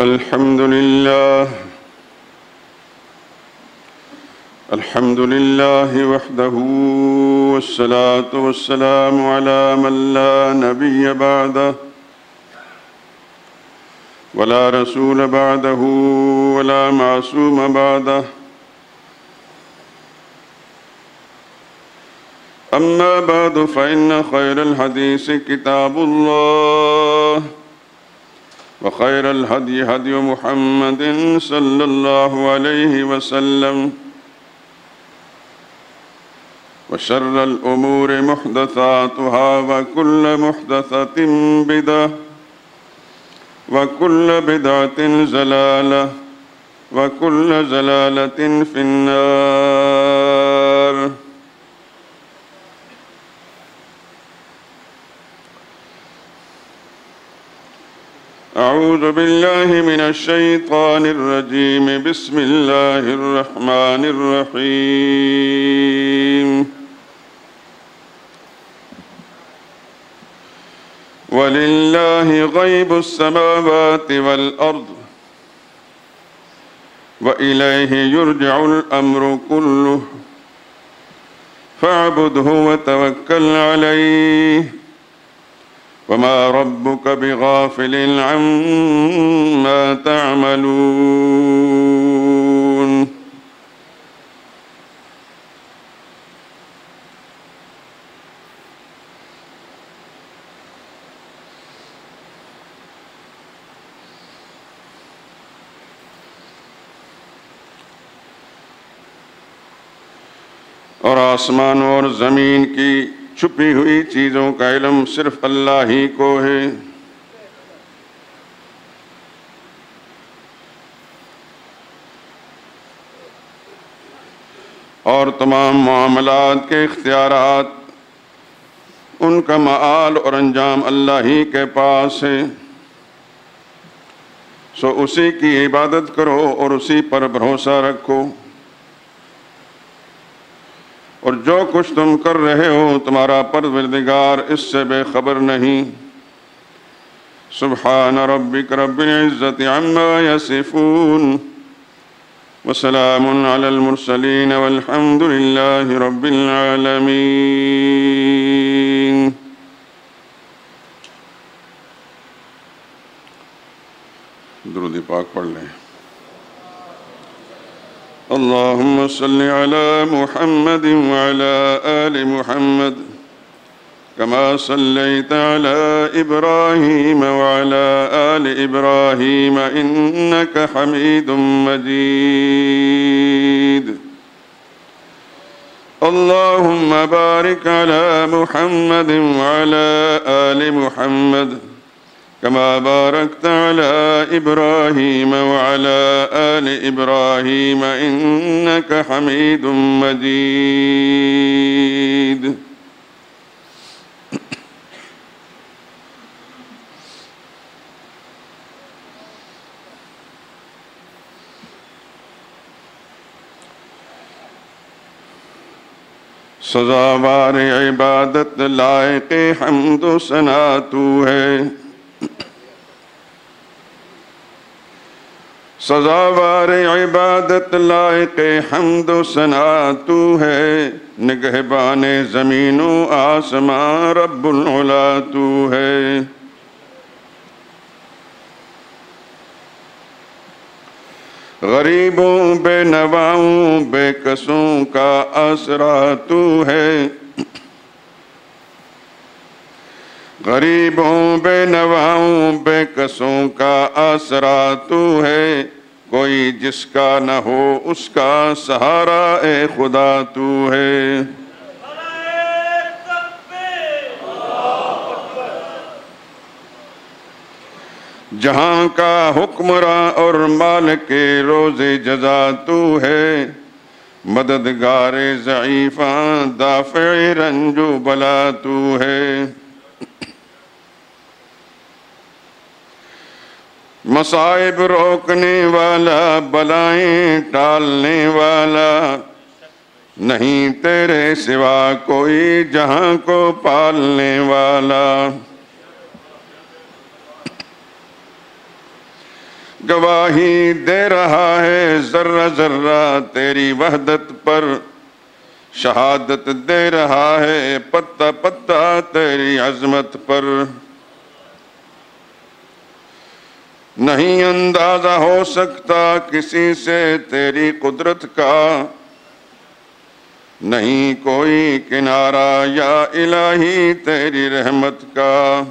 الحمد لله وحده والصلاة والسلام على من لا نبي بعده ولا رسول بعده ولا معصوم بعده. أما بعد فإن خير الحديث كتاب الله وخير الهدي هدي محمد صلى الله عليه وسلم وشر الأمور محدثاتها وكل محدثة بدعة وكل بدعة ضلالة وكل ضلالة في النار. أعوذ بالله من الشيطان الرجيم. بسم الله الرحمن الرحيم. ولله غيب السماوات والأرض وإليه يرجع الأمر كله فاعبده وتوكل عليه وما ربك بغافل عما تعملون. اور آسمانوں اور زمین کی چھپی ہوئی چیزوں کا علم صرف اللہ ہی کو ہے. اور تمام معاملات کے اختیارات ان کا مآل اور انجام اللہ ہی کے پاس ہے. سو اسی کی عبادت کرو اور اسی پر بھروسہ رکھو. اور جو کچھ تم کر رہے ہو تمہارا پروردگار اس سے بے خبر نہیں. سبحان ربک رب العزت عما یصفون وسلام علی المرسلین والحمد للہ رب العالمین. درود پاک پڑھ لیں. اللهم صل على محمد وعلى آل محمد كما صليت على إبراهيم وعلى آل إبراهيم إنك حميد مجيد. اللهم بارك على محمد وعلى آل محمد كما باركت على إبراهيم وعلى آل إبراهيم إنك حميد مجيد. سزاوار عبادت لائق حمد و ثنا تو ہے. سزاوار عبادت لائق حمد و ثنا تو ہے. نگہبان زمین و آسمان رب العلا تو ہے. غریبوں بے نواؤں بے کسوں کا آسرا تو ہے. غریبوں بے نواؤں بے کسوں کا آسرا تو ہے. کوئی جس کا نہ ہو اس کا سہارا اے خدا تو ہے. جہاں کا حکمراں اور مالک روز جزا تو ہے. مددگار ضعیفاں دافع رنج و بلا تو ہے. مصائب روکنے والا بلائیں ٹالنے والا نہیں تیرے سوا کوئی جہاں کو پالنے والا. گواہی دے رہا ہے ذرہ ذرہ تیری وحدت پر، شہادت دے رہا ہے پتہ پتہ تیری عظمت پر۔ نہیں اندازہ ہو سکتا کسی سے تیری قدرت کا، نہیں کوئی کنارہ یا الہی تیری رحمت کا۔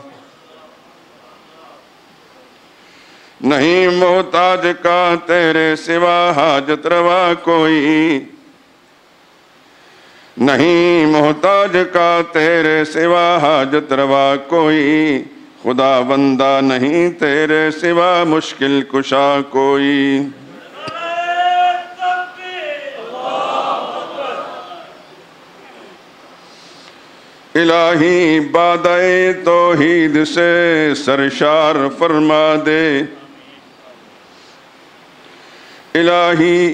نہیں محتاج کا تیرے سوا حاجت روا کوئی، نہیں محتاج کا تیرے سوا حاجت روا کوئی، خدا بندہ نہیں تیرے سوا مشکل کشا کوئی۔ الہی بادئے توحید سے سرشار فرما دے، الہی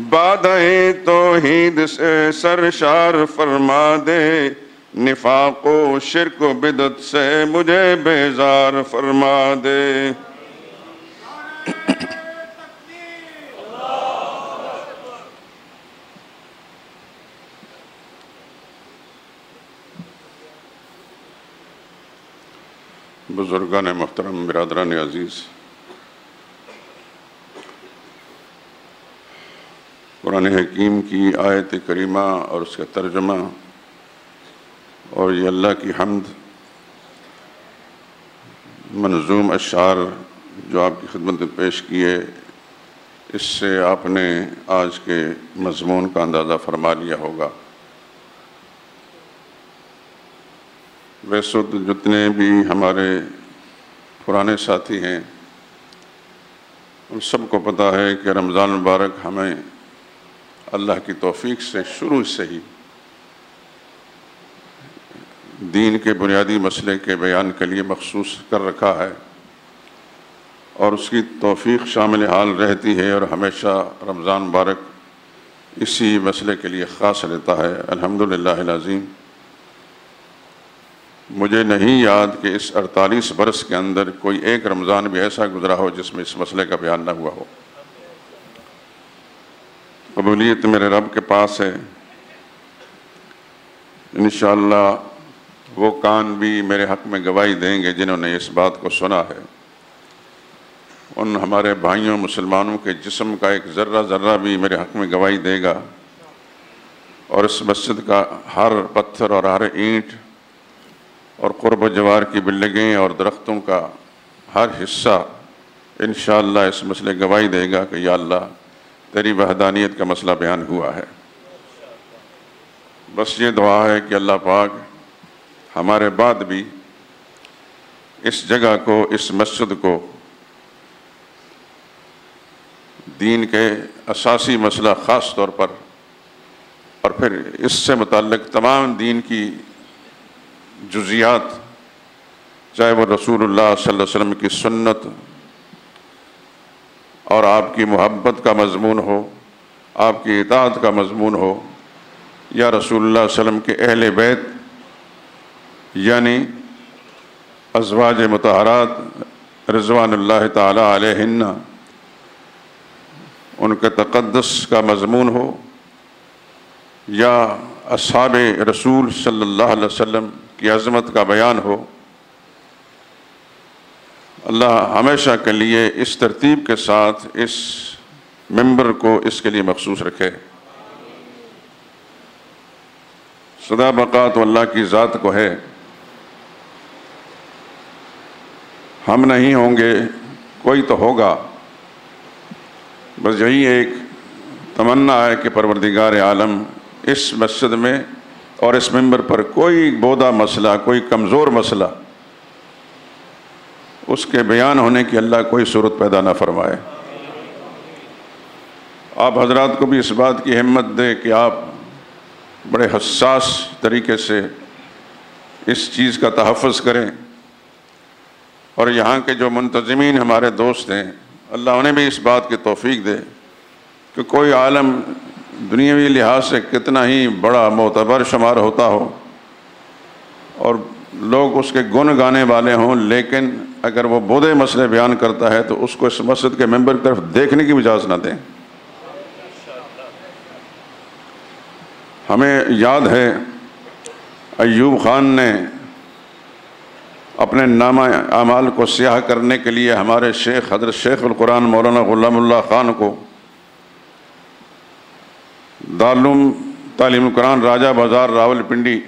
بادئے توحید سے سرشار فرما دے، نفاق و شرک و بدعت سے مجھے بیزار فرما دے۔ بزرگان محترم، برادران عزیز، قرآن حکیم کی آیت کریمہ اور اس کا ترجمہ اور یہ اللہ کی حمد منظوم اشعار جو آپ کی خدمت میں پیش کیے، اس سے آپ نے آج کے مضمون کا اندازہ فرما لیا ہوگا۔ ویسے تو جتنے بھی ہمارے پرانے ساتھی ہیں ان سب کو پتہ ہے کہ رمضان مبارک ہمیں اللہ کی توفیق سے شروع سے ہی دین کے بنیادی مسئلے کے بیان کے لیے مخصوص کر رکھا ہے، اور اس کی توفیق شامل حال رہتی ہے، اور ہمیشہ رمضان مبارک اسی مسئلے کے لیے خاص رہتا ہے۔ الحمدللہ العظیم، مجھے نہیں یاد کہ اس 48 برس کے اندر کوئی ایک رمضان بھی ایسا گزرا ہو جس میں اس مسئلے کا بیان نہ ہوا ہو۔ قبولیت میرے رب کے پاس ہے، انشاءاللہ وہ کان بھی میرے حق میں گواہی دیں گے جنہوں نے اس بات کو سنا ہے۔ ان ہمارے بھائیوں مسلمانوں کے جسم کا ایک ذرہ ذرہ بھی میرے حق میں گواہی دے گا، اور اس مسجد کا ہر پتھر اور ہر اینٹ اور قرب و جوار کی بلڈنگیں اور درختوں کا ہر حصہ انشاءاللہ اس مسئلے گواہی دے گا کہ یا اللہ تیری وحدانیت کا مسئلہ بیان ہوا ہے۔ بس یہ دعا ہے کہ اللہ پاک ہمارے بعد بھی اس جگہ کو، اس مسجد کو دین کے اساسی مسئلہ خاص طور پر، اور پھر اس سے متعلق تمام دین کی جزیات، چاہے وہ رسول اللہ صلی اللہ علیہ وسلم کی سنت اور آپ کی محبت کا مضمون ہو، آپ کی اطاعت کا مضمون ہو، یا رسول اللہ صلی اللہ علیہ وسلم کے اہل بیت یعنی ازواج مطہرات رضوان اللہ تعالی علیہن، ان کے تقدس کا مضمون ہو، یا اصحاب رسول صلی اللہ علیہ وسلم کی عظمت کا بیان ہو، اللہ ہمیشہ کے لیے اس ترتیب کے ساتھ اس ممبر کو اس کے لیے مخصوص رکھے۔ سدا بقا تو اللہ کی ذات کو ہے، ہم نہیں ہوں گے، کوئی تو ہوگا۔ بس یہی ایک تمنا ہے کہ پروردگار عالم اس مسجد میں اور اس ممبر پر کوئی بودا مسئلہ، کوئی کمزور مسئلہ، اس کے بیان ہونے کی اللہ کوئی صورت پیدا نہ فرمائے۔ آپ حضرات کو بھی اس بات کی ہمت دے کہ آپ بڑے حساس طریقے سے اس چیز کا تحفظ کریں، اور یہاں کے جو منتظمین ہمارے دوست ہیں اللہ انہیں بھی اس بات کی توفیق دے کہ کوئی عالم دنیاوی لحاظ سے کتنا ہی بڑا معتبر شمار ہوتا ہو، اور لوگ اس کے گن گانے والے ہوں، لیکن اگر وہ بودے مسئلے بیان کرتا ہے تو اس کو اس مسجد کے ممبر کی طرف دیکھنے کی بھی اجازت نہ دیں۔ ہمیں یاد ہے ایوب خان نے اپنے نامہ اعمال کو سیاہ کرنے کے لیے ہمارے شیخ حضرت شیخ القرآن مولانا غلام اللہ خان کو دارالعلوم تعلیم القرآن راجہ بازار راول پنڈی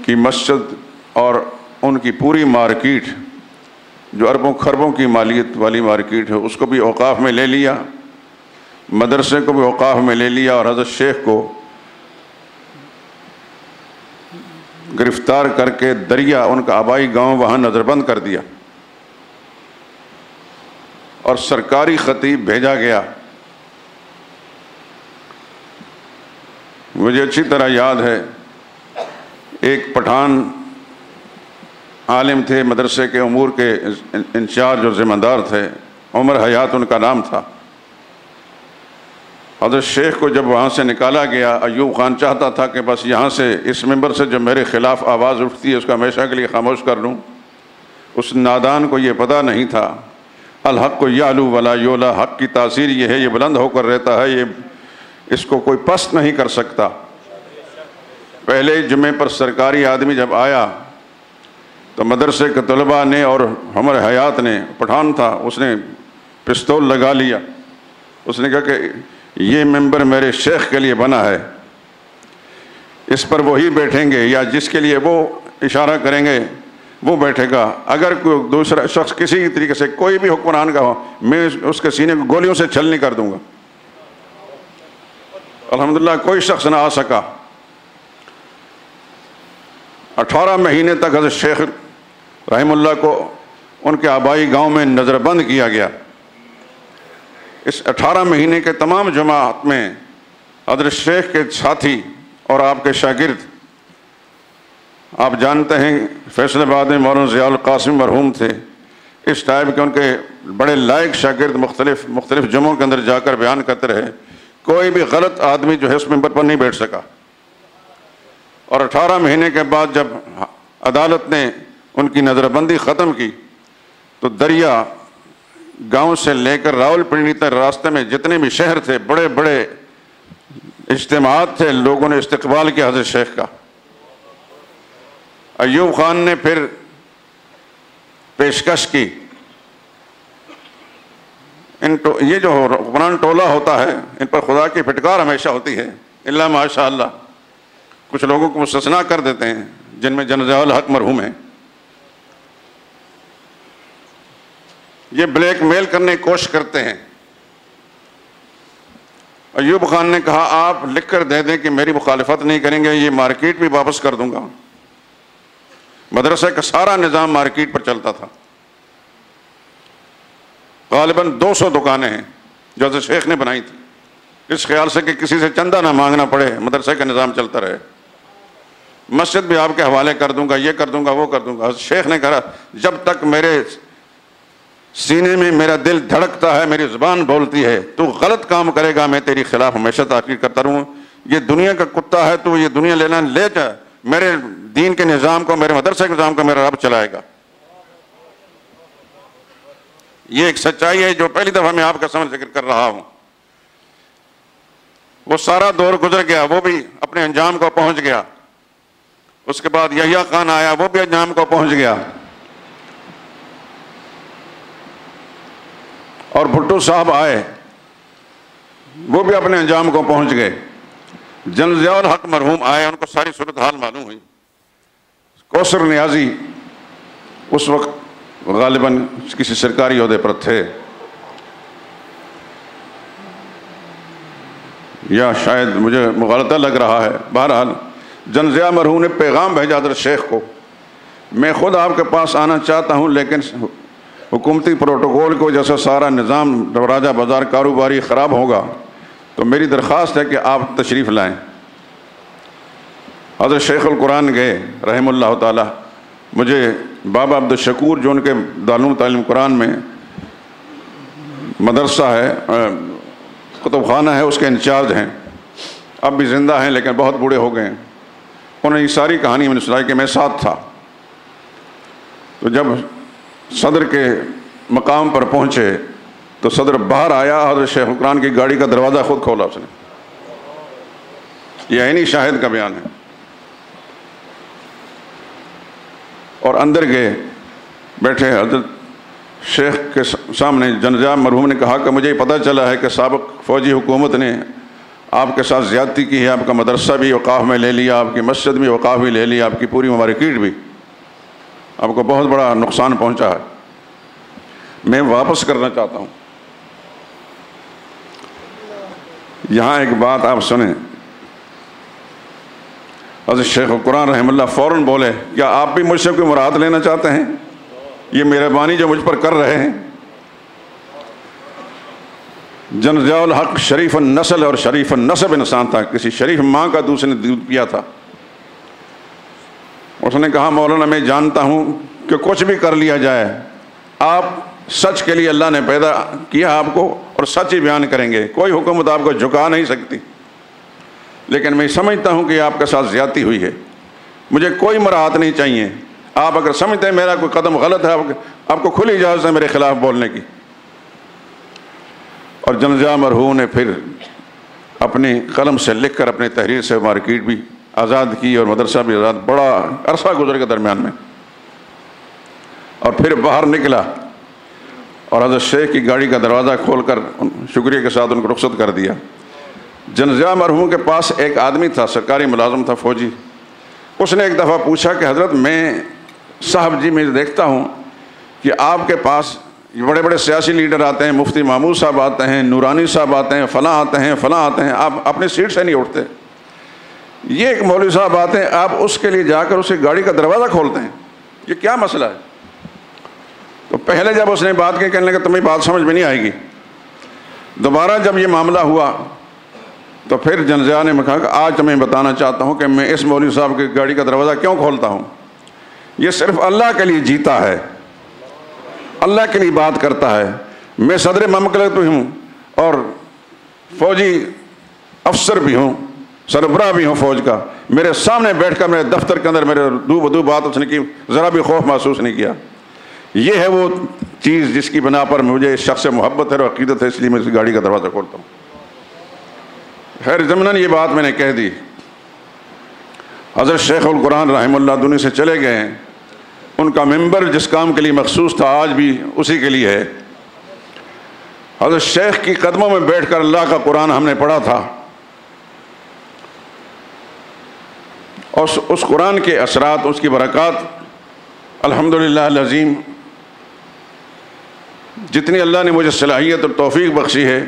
کی مسجد اور ان کی پوری مارکیٹ جو اربوں خربوں کی مالیت والی مارکیٹ ہے اس کو بھی اوقاف میں لے لیا، مدرسے کو بھی اوقاف میں لے لیا، اور حضرت شیخ کو گرفتار کر کے دریا ان کا آبائی گاؤں وہاں نظر بند کر دیا، اور سرکاری خطیب بھیجا گیا۔ مجھے اچھی طرح یاد ہے ایک پٹھان عالم تھے، مدرسے کے امور کے انچارج اور ذمہ دار تھے، عمر حیات ان کا نام تھا۔ حضرت شیخ کو جب وہاں سے نکالا گیا، ایوب خان چاہتا تھا کہ بس یہاں سے اس ممبر سے جو میرے خلاف آواز اٹھتی ہے اس کو ہمیشہ کے لیے خاموش کر لوں۔ اس نادان کو یہ پتہ نہیں تھا الحق کو یعلو ولا یولا، حق کی تاثیر یہ ہے، یہ بلند ہو کر رہتا ہے، یہ اس کو کوئی پست نہیں کر سکتا۔ پہلے جمعے پر سرکاری آدمی جب آیا تو مدرسے کے طلباء نے اور عمر حیات نے، پٹھان تھا، اس نے پستول لگا لیا، اس نے کہا کہ یہ ممبر میرے شیخ کے لیے بنا ہے، اس پر وہی بیٹھیں گے یا جس کے لیے وہ اشارہ کریں گے وہ بیٹھے گا۔ اگر کوئی دوسرا شخص کسی طریقے سے کوئی بھی حکمران کا ہو، میں اس کے سینے کو گولیوں سے چھلنی کر دوں گا۔ الحمدللہ کوئی شخص نہ آ سکا۔ 18 مہینے تک حضرت شیخ رحم اللہ کو ان کے آبائی گاؤں میں نظر بند کیا گیا۔ اس 18 مہینے کے تمام جماعت میں حضرت شیخ کے ساتھی اور آپ کے شاگرد، آپ جانتے ہیں فیصل آباد میں مولانا ضیاء القاسم مرحوم تھے، اس ٹائپ کے ان کے بڑے لائق شاگرد مختلف جمعوں کے اندر جا کر بیان کرتے رہے، کوئی بھی غلط آدمی جو ہے اس ممبر پر نہیں بیٹھ سکا۔ اور 18 مہینے کے بعد جب عدالت نے ان کی نظر بندی ختم کی تو دریا گاؤں سے لے کر راول پنڈی تک راستے میں جتنے بھی شہر تھے، بڑے بڑے اجتماعات تھے، لوگوں نے استقبال کیا حضرت شیخ کا۔ ایوب خان نے پھر پیشکش کی، یہ جو حکمران ٹولہ ہوتا ہے ان پر خدا کی پھٹکار ہمیشہ ہوتی ہے، الا ماشاء اللہ، کچھ لوگوں کو مستثنا کر دیتے ہیں جن میں جناب ضیاء الحق مرحوم ہیں۔ یہ بلیک میل کرنے کی کوشش کرتے ہیں۔ ایوب خان نے کہا آپ لکھ کر دے دیں کہ میری مخالفت نہیں کریں گے، یہ مارکیٹ بھی واپس کر دوں گا۔ مدرسے کا سارا نظام مارکیٹ پر چلتا تھا، غالباً 200 دکانیں ہیں جو حضرت شیخ نے بنائی تھی، اس خیال سے کہ کسی سے چندہ نہ مانگنا پڑے، مدرسے کا نظام چلتا رہے۔ مسجد بھی آپ کے حوالے کر دوں گا، یہ کر دوں گا، وہ کر دوں گا۔ حضرت شیخ نے کہا جب تک میرے سینے میں میرا دل دھڑکتا ہے، میری زبان بولتی ہے، تو غلط کام کرے گا میں تیری خلاف ہمیشہ تحقیر کرتا رہوں۔ یہ دنیا کا کتا ہے، تو یہ دنیا لینا لے جا، میرے دین کے نظام کو، میرے مدرسے کے نظام کو میرا رب چلائے گا۔ یہ ایک سچائی ہے جو پہلی دفعہ میں آپ کا سامنے ذکر کر رہا ہوں۔ وہ سارا دور گزر گیا، وہ بھی اپنے انجام کو پہنچ گیا۔ اس کے بعد یحییٰ خان آیا، وہ بھی انجام کو پہنچ گیا، اور بھٹو صاحب آئے، وہ بھی اپنے انجام کو پہنچ گئے۔ جنرل ضیاء الحق مرحوم آئے، ان کو ساری صورتحال معلوم ہوئی۔ کوثر نیازی اس وقت غالباً کسی سرکاری عہدے پر تھے، یا شاید مجھے مغالطہ لگ رہا ہے۔ بہرحال جنرل ضیاء مرحوم نے پیغام بھیجا حضرت شیخ کو، میں خود آپ کے پاس آنا چاہتا ہوں، لیکن حکومتی پروٹوکول کی وجہ سے سارا نظام راجہ بازار کاروباری خراب ہوگا، تو میری درخواست ہے کہ آپ تشریف لائیں۔ حضرت شیخ القرآن گئے رحم اللہ تعالی۔ مجھے بابا عبدالشکور جو ان کے دارالعلوم تعلیم قرآن میں مدرسہ ہے، کتب خانہ ہے، اس کے انچارج ہیں، اب بھی زندہ ہیں لیکن بہت بوڑھے ہو گئے ہیں۔ انہوں نے یہ ساری کہانی میں نے سنائی کہ میں ساتھ تھا۔ تو جب صدر کے مقام پر پہنچے تو صدر باہر آیا، حضرت شیخ القرآن کی گاڑی کا دروازہ خود کھولا اس نے۔ یہ عینی شاہد کا بیان ہے۔ اور اندر گئے، بیٹھے، حضرت شیخ کے سامنے جنجا مرحوم نے کہا کہ مجھے پتہ چلا ہے کہ سابق فوجی حکومت نے آپ کے ساتھ زیادتی کی ہے، آپ کا مدرسہ بھی وقاف میں لے لیا، آپ کی مسجد بھی وقاف بھی لے لیا، آپ کی پوری مارکیٹ بھی، آپ کو بہت بڑا نقصان پہنچا ہے، میں واپس کرنا چاہتا ہوں۔ یہاں ایک بات آپ سنیں، حضرت شیخ القرآن رحمہ اللہ فوراً بولے، کیا آپ بھی مجھ سے کوئی مراد لینا چاہتے ہیں؟ یہ مہربانی جو مجھ پر کر رہے ہیں۔ جنزیاء الحق شریف النسل اور شریف النسب انسان تھا، کسی شریف ماں کا دوسرے نے دودھ پیا تھا۔ اس نے کہا مولانا میں جانتا ہوں کہ کچھ بھی کر لیا جائے، آپ سچ کے لیے اللہ نے پیدا کیا آپ کو اور سچ ہی بیان کریں گے، کوئی حکومت آپ کو جھکا نہیں سکتی، لیکن میں سمجھتا ہوں کہ آپ کے ساتھ زیادتی ہوئی ہے، مجھے کوئی مراحت نہیں چاہیے، آپ اگر سمجھتے ہیں میرا کوئی قدم غلط ہے آپ کو کھلی اجازت ہے میرے خلاف بولنے کی۔ اور جنزیاء مرحوم نے پھر اپنی قلم سے لکھ کر اپنی تحریر سے مارکیٹ بھی آزاد کی اور مدرسہ بھی آزاد، بڑا عرصہ گزر کے درمیان میں، اور پھر باہر نکلا اور حضرت شیخ کی گاڑی کا دروازہ کھول کر شکریہ کے ساتھ ان کو رخصت کر دیا۔ جنزیاء مرحوم کے پاس ایک آدمی تھا، سرکاری ملازم تھا، فوجی، اس نے ایک دفعہ پوچھا کہ حضرت میں صاحب جی میں دیکھتا ہوں کہ آپ کے پاس بڑے بڑے سیاسی لیڈر آتے ہیں، مفتی محمود صاحب آتے ہیں، نورانی صاحب آتے ہیں، فلاں آتے ہیں، فلاں آتے ہیں، آپ اپنی سیٹ سے نہیں اٹھتے، یہ ایک مولوی صاحب آتے ہیں، آپ اس کے لیے جا کر اس کی گاڑی کا دروازہ کھولتے ہیں، یہ کیا مسئلہ ہے؟ تو پہلے جب اس نے بات کی کہنے لگا تمہیں بات سمجھ میں نہیں آئے گی۔ دوبارہ جب یہ معاملہ ہوا تو پھر جنزیاء نے کہا کہ آج تمہیں بتانا چاہتا ہوں کہ میں اس مولوی صاحب کی گاڑی کا دروازہ کیوں کھولتا ہوں، یہ صرف اللہ کے لیے جیتا ہے، اللہ کے لیے بات کرتا ہے، میں صدر مملکت بھی ہوں اور فوجی افسر بھی ہوں، سربراہ بھی ہوں فوج کا، میرے سامنے بیٹھ کر میرے دفتر کے اندر میرے دو بدو بات اس نے کی، ذرا بھی خوف محسوس نہیں کیا۔ یہ ہے وہ چیز جس کی بنا پر مجھے اس شخص سے محبت ہے اور عقیدت ہے، اس لیے میں اس گاڑی کا دروازہ کھولتا ہوں۔ خیر ضمناً یہ بات میں نے کہہ دی۔ حضرت شیخ القرآن رحمہ اللہ دنیا سے چلے گئے ہیں، ان کا ممبر جس کام کے لیے مخصوص تھا آج بھی اسی کے لیے ہے۔ حضرت شیخ کی قدموں میں بیٹھ کر اللہ کا قرآن ہم نے پڑھا تھا، اور اس قرآن کے اثرات، اس کی برکات الحمدللہ العظیم جتنی اللہ نے مجھے صلاحیت اور توفیق بخشی ہے،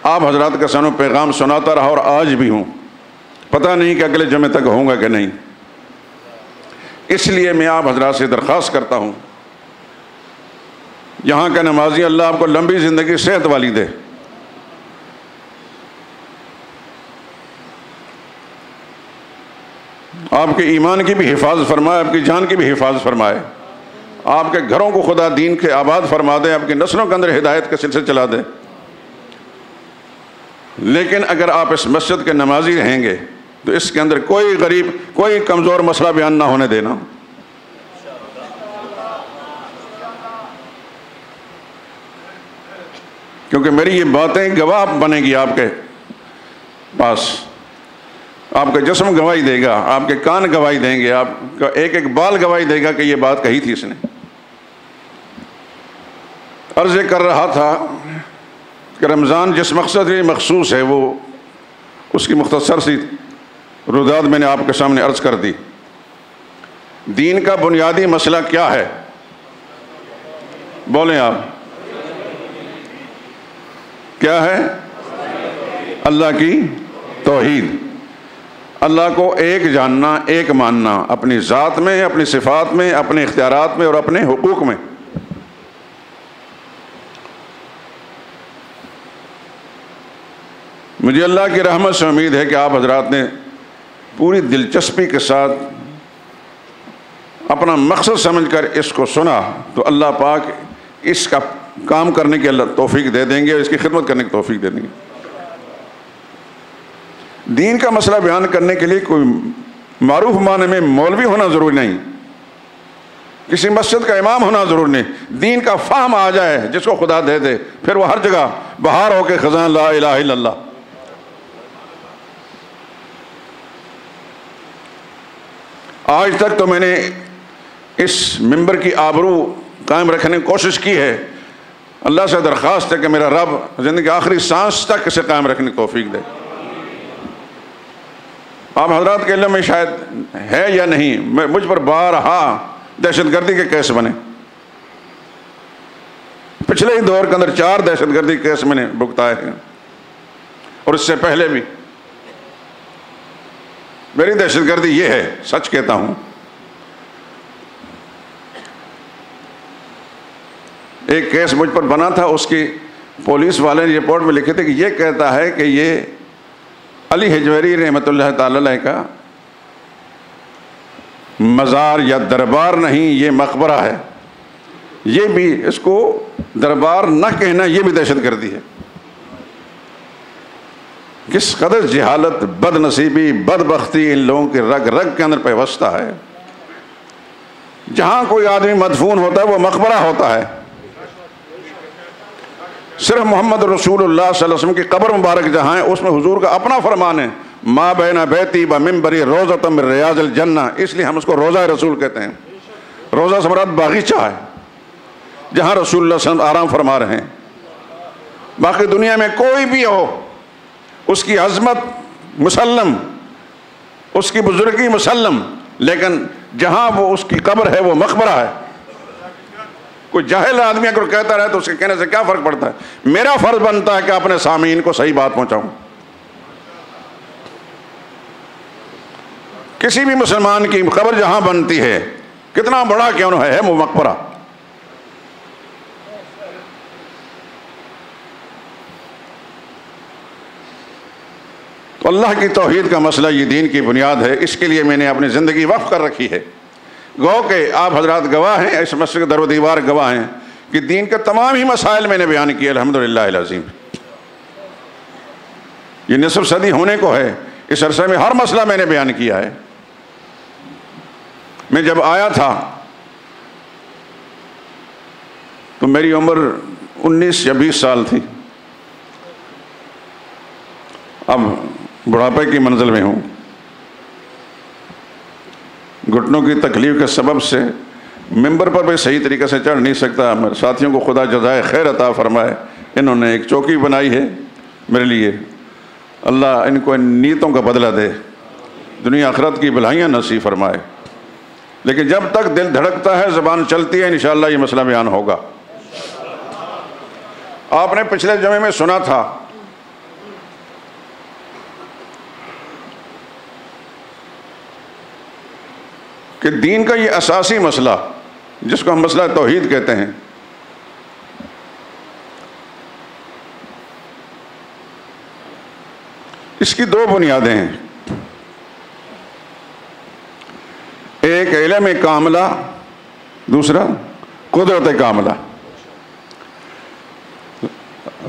آپ حضرات کا سنو پیغام سناتا رہا اور آج بھی ہوں، پتہ نہیں کہ اگلے جمعے تک ہوں گا کہ نہیں۔ اس لیے میں آپ حضرات سے درخواست کرتا ہوں، یہاں کا نمازی اللہ آپ کو لمبی زندگی صحت والی دے، آپ کے ایمان کی بھی حفاظت فرمائے، آپ کی جان کی بھی حفاظت فرمائے، آپ کے گھروں کو خدا دین کے آباد فرما دے، آپ کی نسلوں کے اندر ہدایت کے سلسلے چلا دے۔ لیکن اگر آپ اس مسجد کے نمازی رہیں گے تو اس کے اندر کوئی غریب، کوئی کمزور مسئلہ بیان نہ ہونے دینا، کیونکہ میری یہ باتیں گواہ بنے گی آپ کے پاس، آپ کا جسم گواہی دے گا، آپ کے کان گواہی دیں گے، آپ کا ایک ایک بال گواہی دے گا کہ یہ بات کہی تھی اس نے۔ عرض کر رہا تھا کہ رمضان جس مقصد کے لیے مخصوص ہے، وہ اس کی مختصر سی روداد میں نے آپ کے سامنے عرض کر دی۔ دین کا بنیادی مسئلہ کیا ہے؟ بولیں آپ، کیا ہے؟ اللہ کی توحید، اللہ کو ایک جاننا، ایک ماننا، اپنی ذات میں، اپنی صفات میں، اپنے اختیارات میں اور اپنے حقوق میں۔ مجھے اللہ کی رحمت سے امید ہے کہ آپ حضرات نے پوری دلچسپی کے ساتھ اپنا مقصد سمجھ کر اس کو سنا، تو اللہ پاک اس کا کام کرنے کی اللہ توفیق دے دیں گے اور اس کی خدمت کرنے کی توفیق دے دیں گے۔ دین کا مسئلہ بیان کرنے کے لیے کوئی معروف معنی میں مولوی ہونا ضروری نہیں، کسی مسجد کا امام ہونا ضروری نہیں، دین کا فہم آ جائے جس کو خدا دے دے، پھر وہ ہر جگہ بہار ہو کے خزان لا الہ الا اللہ۔ آج تک تو میں نے اس ممبر کی آبرو قائم رکھنے کی کوشش کی ہے، اللہ سے درخواست ہے کہ میرا رب زندگی آخری سانس تک اسے قائم رکھنے کی توفیق دے۔ آپ حضرات کے علم میں شاید ہے یا نہیں، مجھ پر بارہا دہشت گردی کے کیس بنے، پچھلے ہی دور کے اندر 4 دہشت گردی کے کیس میں نے بھگتائے ہیں، اور اس سے پہلے بھی۔ میری دہشت گردی یہ ہے، سچ کہتا ہوں، ایک کیس مجھ پر بنا تھا، اس کی پولیس والے نے رپورٹ میں لکھے تھے کہ یہ کہتا ہے کہ یہ علی حجویری رحمۃ اللہ تعالی علیہ کا مزار یا دربار نہیں، یہ مقبرہ ہے۔ یہ بھی اس کو دربار نہ کہنا یہ بھی دہشت گردی ہے۔ کس قدر جہالت، بد نصیبی، بدبختی ان لوگوں کے رگ رگ کے اندر پیوستہ ہے۔ جہاں کوئی آدمی مدفون ہوتا ہے وہ مقبرہ ہوتا ہے۔ صرف محمد رسول اللہ صلی اللہ علیہ وسلم کی قبر مبارک جہاں ہے، اس میں حضور کا اپنا فرمان ہے، ما بین بیتی و منبری روضۃ من ریاض الجنہ، اس لیے ہم اس کو روضہ رسول کہتے ہیں۔ روضہ سے مراد باغیچہ ہے جہاں رسول اللہ صلی اللہ علیہ وسلم آرام فرما رہے ہیں۔ باقی دنیا میں کوئی بھی ہو، اس کی عظمت مسلم، اس کی بزرگی مسلم، لیکن جہاں وہ اس کی قبر ہے وہ مقبرہ ہے۔ کوئی جاہل آدمی اگر کہتا رہے تو اس کے کہنے سے کیا فرق پڑتا ہے؟ میرا فرض بنتا ہے کہ اپنے سامعین کو صحیح بات پہنچاؤں۔ کسی بھی مسلمان کی قبر جہاں بنتی ہے، کتنا بڑا کیوں نہ ہے وہ مقبرہ۔ تو اللہ کی توحید کا مسئلہ یہ دین کی بنیاد ہے، اس کے لیے میں نے اپنی زندگی وقف کر رکھی ہے۔ گو کہ آپ حضرات گواہ ہیں، اس مسئلے کے در و دیوار گواہ ہیں کہ دین کے تمام ہی مسائل میں نے بیان کیے الحمدللہ العظیم۔ یہ نصف صدی ہونے کو ہے، اس عرصے میں ہر مسئلہ میں نے بیان کیا ہے۔ میں جب آیا تھا تو میری عمر 19 یا 20 سال تھی، اب بڑھاپے کی منزل میں ہوں۔ گھٹنوں کی تکلیف کے سبب سے ممبر پر بھی صحیح طریقے سے چڑھ نہیں سکتا۔ میرے ساتھیوں کو خدا جزائے خیر عطا فرمائے، انہوں نے ایک چوکی بنائی ہے میرے لیے، اللہ ان کو ان نیتوں کا بدلہ دے، دنیا آخرت کی بھلائیاں نصیب فرمائے۔ لیکن جب تک دل دھڑکتا ہے، زبان چلتی ہے، انشاءاللہ یہ مسئلہ بیان ہوگا۔ آپ نے پچھلے جمعے میں سنا تھا کہ دین کا یہ اساسی مسئلہ جس کو ہم مسئلہ توحید کہتے ہیں، اس کی 2 بنیادیں ہیں، ایک علم کاملہ، دوسرا قدرت کاملہ۔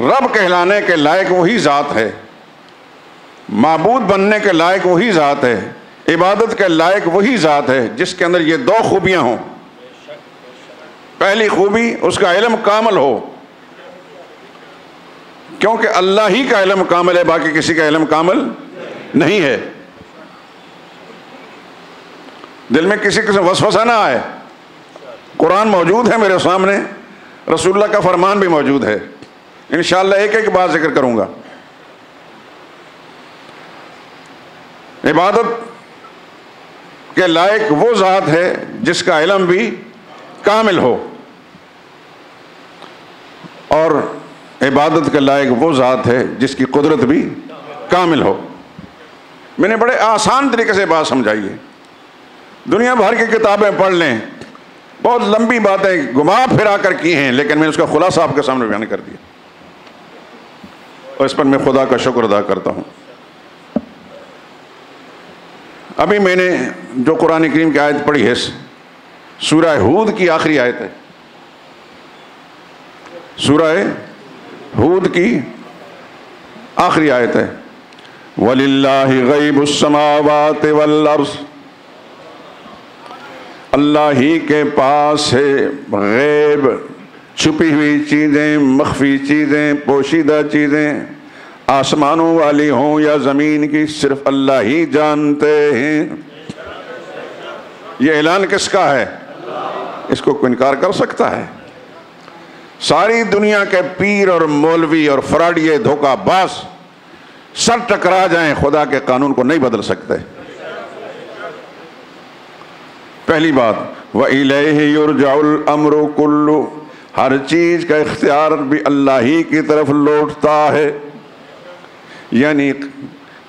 رب کہلانے کے لائق وہی ذات ہے، معبود بننے کے لائق وہی ذات ہے، عبادت کے لائق وہی ذات ہے جس کے اندر یہ 2 خوبیاں ہوں۔ پہلی خوبی اس کا علم کامل ہو، کیونکہ اللہ ہی کا علم کامل ہے، باقی کسی کا علم کامل نہیں ہے۔ دل میں کسی قسم وسوسہ نہ آئے، قرآن موجود ہے میرے سامنے، رسول اللہ کا فرمان بھی موجود ہے، انشاءاللہ ایک ایک بات ذکر کروں گا۔ عبادت کے لائق وہ ذات ہے جس کا علم بھی کامل ہو، اور عبادت کے لائق وہ ذات ہے جس کی قدرت بھی کامل ہو۔ میں نے بڑے آسان طریقے سے بات سمجھائی ہے، دنیا بھر کی کتابیں پڑھ لیں، بہت لمبی باتیں گھما پھرا کر کی ہیں، لیکن میں نے اس کا خلاصہ آپ کے سامنے بیان کر دیا، اور اس پر میں خدا کا شکر ادا کرتا ہوں۔ ابھی میں نے جو قرآن کریم کی آیت پڑھی ہے، سورہ ہود کی آخری آیت ہے، سورہ ہود کی آخری آیت ہے، وَلِلَّهِ غَيْبُ السَّمَاوَاتِ وَالْأَرْضِ اللہ ہی کے پاس ہے غیب، چھپی ہوئی چیزیں، مخفی چیزیں، پوشیدہ چیزیں، آسمانوں والی ہوں یا زمین کی، صرف اللہ ہی جانتے ہیں۔ یہ اعلان کس کا ہے؟ اس کو کوئی انکار کر سکتا ہے؟ ساری دنیا کے پیر اور مولوی اور فراڈیے دھوکہ باز سر ٹکرا جائیں، خدا کے قانون کو نہیں بدل سکتے۔ پہلی بات، وَإِلَيْهِ يُرْجَعُ الْأَمْرُ كُلُّ، ہر چیز کا اختیار بھی اللہ ہی کی طرف لوٹتا ہے، یعنی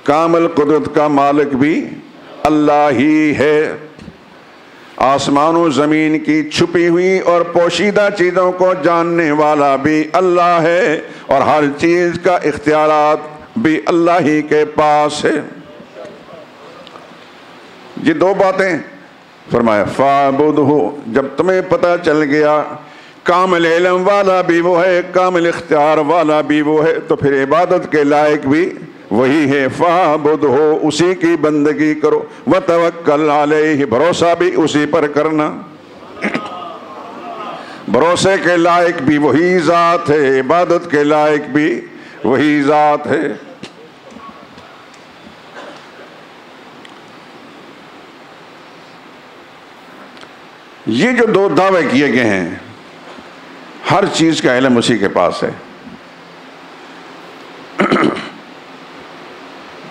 کامل قدرت کا مالک بھی اللہ ہی ہے۔ آسمان و زمین کی چھپی ہوئی اور پوشیدہ چیزوں کو جاننے والا بھی اللہ ہے، اور ہر چیز کا اختیارات بھی اللہ ہی کے پاس ہے۔ یہ دو باتیں فرمایا، فَاعْبُدْهُ، جب تمہیں پتہ چل گیا کامل علم والا بھی وہ ہے، کامل اختیار والا بھی وہ ہے، تو پھر عبادت کے لائق بھی وہی ہے۔ فَاعْبُدْهُ، اسی کی بندگی کرو، وَتَوَكَّلْ عَلَيْهِ، بھروسہ بھی اسی پر کرنا۔ بھروسے کے لائق بھی وہی ذات ہے، عبادت کے لائق بھی وہی ذات ہے۔ یہ جو دو دعوے کیے گئے ہیں، ہر چیز کا علم اسی کے پاس ہے۔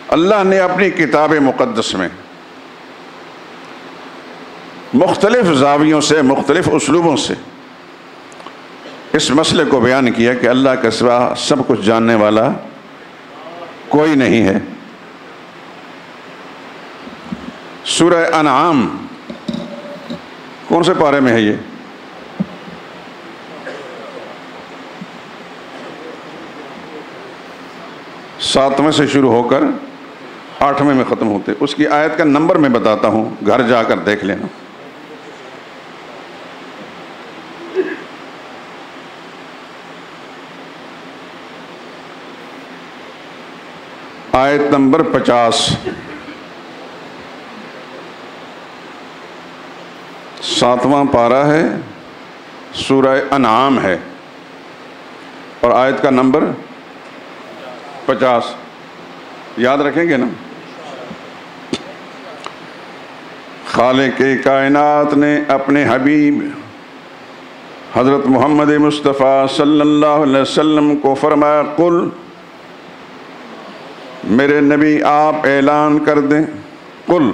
اللہ نے اپنی کتاب مقدس میں مختلف زاویوں سے، مختلف اسلوبوں سے اس مسئلے کو بیان کیا کہ اللہ کے سوا سب کچھ جاننے والا کوئی نہیں ہے۔ سورہ انعام کون سے پارے میں ہے یہ؟ 7ویں سے شروع ہو کر 8ویں میں ختم ہوتے۔ اس کی آیت کا نمبر میں بتاتا ہوں، گھر جا کر دیکھ لینا۔ آیت نمبر 50، 7واں پارہ ہے، سورہ انعام ہے، اور آیت کا نمبر 50 یاد رکھیں گے نا؟ خالق کائنات نے اپنے حبیب حضرت محمد مصطفیٰ صلی اللہ علیہ وسلم کو فرمایا، قل، میرے نبی آپ اعلان کر دیں، قل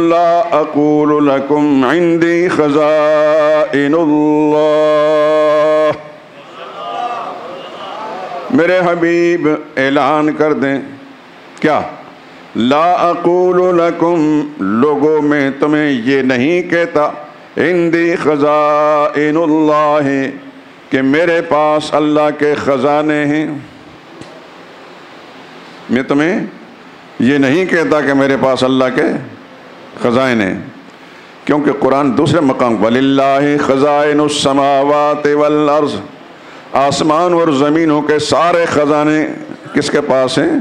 لا اقول لکم عندی خزائن اللہ، میرے حبیب اعلان کر دیں کیا؟ لا اقول لکم، لوگوں میں تمہیں یہ نہیں کہتا، عندی خزائن اللہ، کہ میرے پاس اللہ کے خزانے ہیں۔ میں تمہیں یہ نہیں کہتا کہ میرے پاس اللہ کے خزائن ہیں، کیونکہ قرآن دوسرے مقام وَلِلَّهِ خَزَائِنُ السَّمَاوَاتِ وَالْأَرْضِ، آسمان اور زمینوں کے سارے خزانے کس کے پاس ہیں؟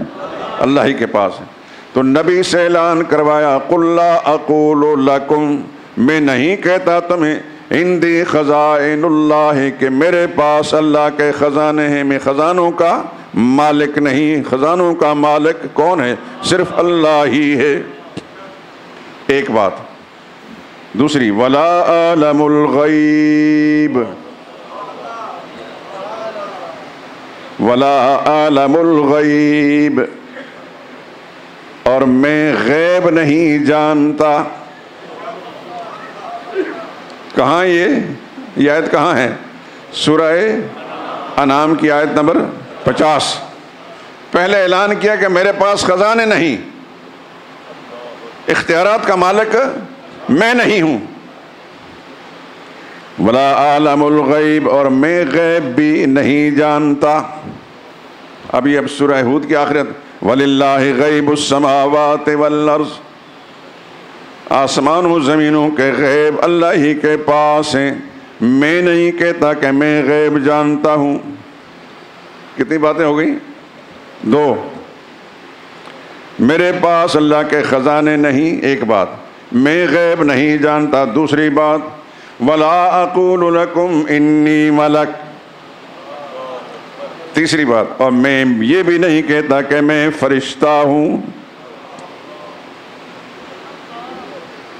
اللہ ہی کے پاس ہیں۔ تو نبی سے اعلان کروایا، قُلْ لَا أَقُولُ لَكُمْ، میں نہیں کہتا تمہیں، عندی خزائن اللہ، کہ میرے پاس اللہ کے خزانے ہیں، میں خزانوں کا مالک نہیں، خزانوں کا مالک کون ہے؟ صرف اللہ ہی ہے۔ ایک بات۔ دوسری، وَلَا أَعْلَمُ الْغَيْبِ، وَلَا أَعْلَمُ الْغَيْبِ، اور میں غیب نہیں جانتا۔ کہاں یہ آیت کہاں ہے؟ سورہ انعام کی آیت نمبر 50۔ پہلے اعلان کیا کہ میرے پاس خزانے نہیں، اختیارات کا مالک میں نہیں ہوں۔ وَلَا أَعْلَمُ الْغَيْبِ، اور میں غیب بھی نہیں جانتا۔ اب سورہ ہود کی آخرت، وَلِلَّهِ غَيْبُ السَّمَاوَاتِ وَالْأَرْضِ، آسمان و زمینوں کے غیب اللہ ہی کے پاس ہیں، میں نہیں کہتا کہ میں غیب جانتا ہوں۔ کتنی باتیں ہو گئیں؟ 2۔ میرے پاس اللہ کے خزانے نہیں، ایک بات۔ میں غیب نہیں جانتا. دوسری بات ولا اقول لکم انی ملک. تیسری بات اور میں یہ بھی نہیں کہتا کہ میں فرشتہ ہوں.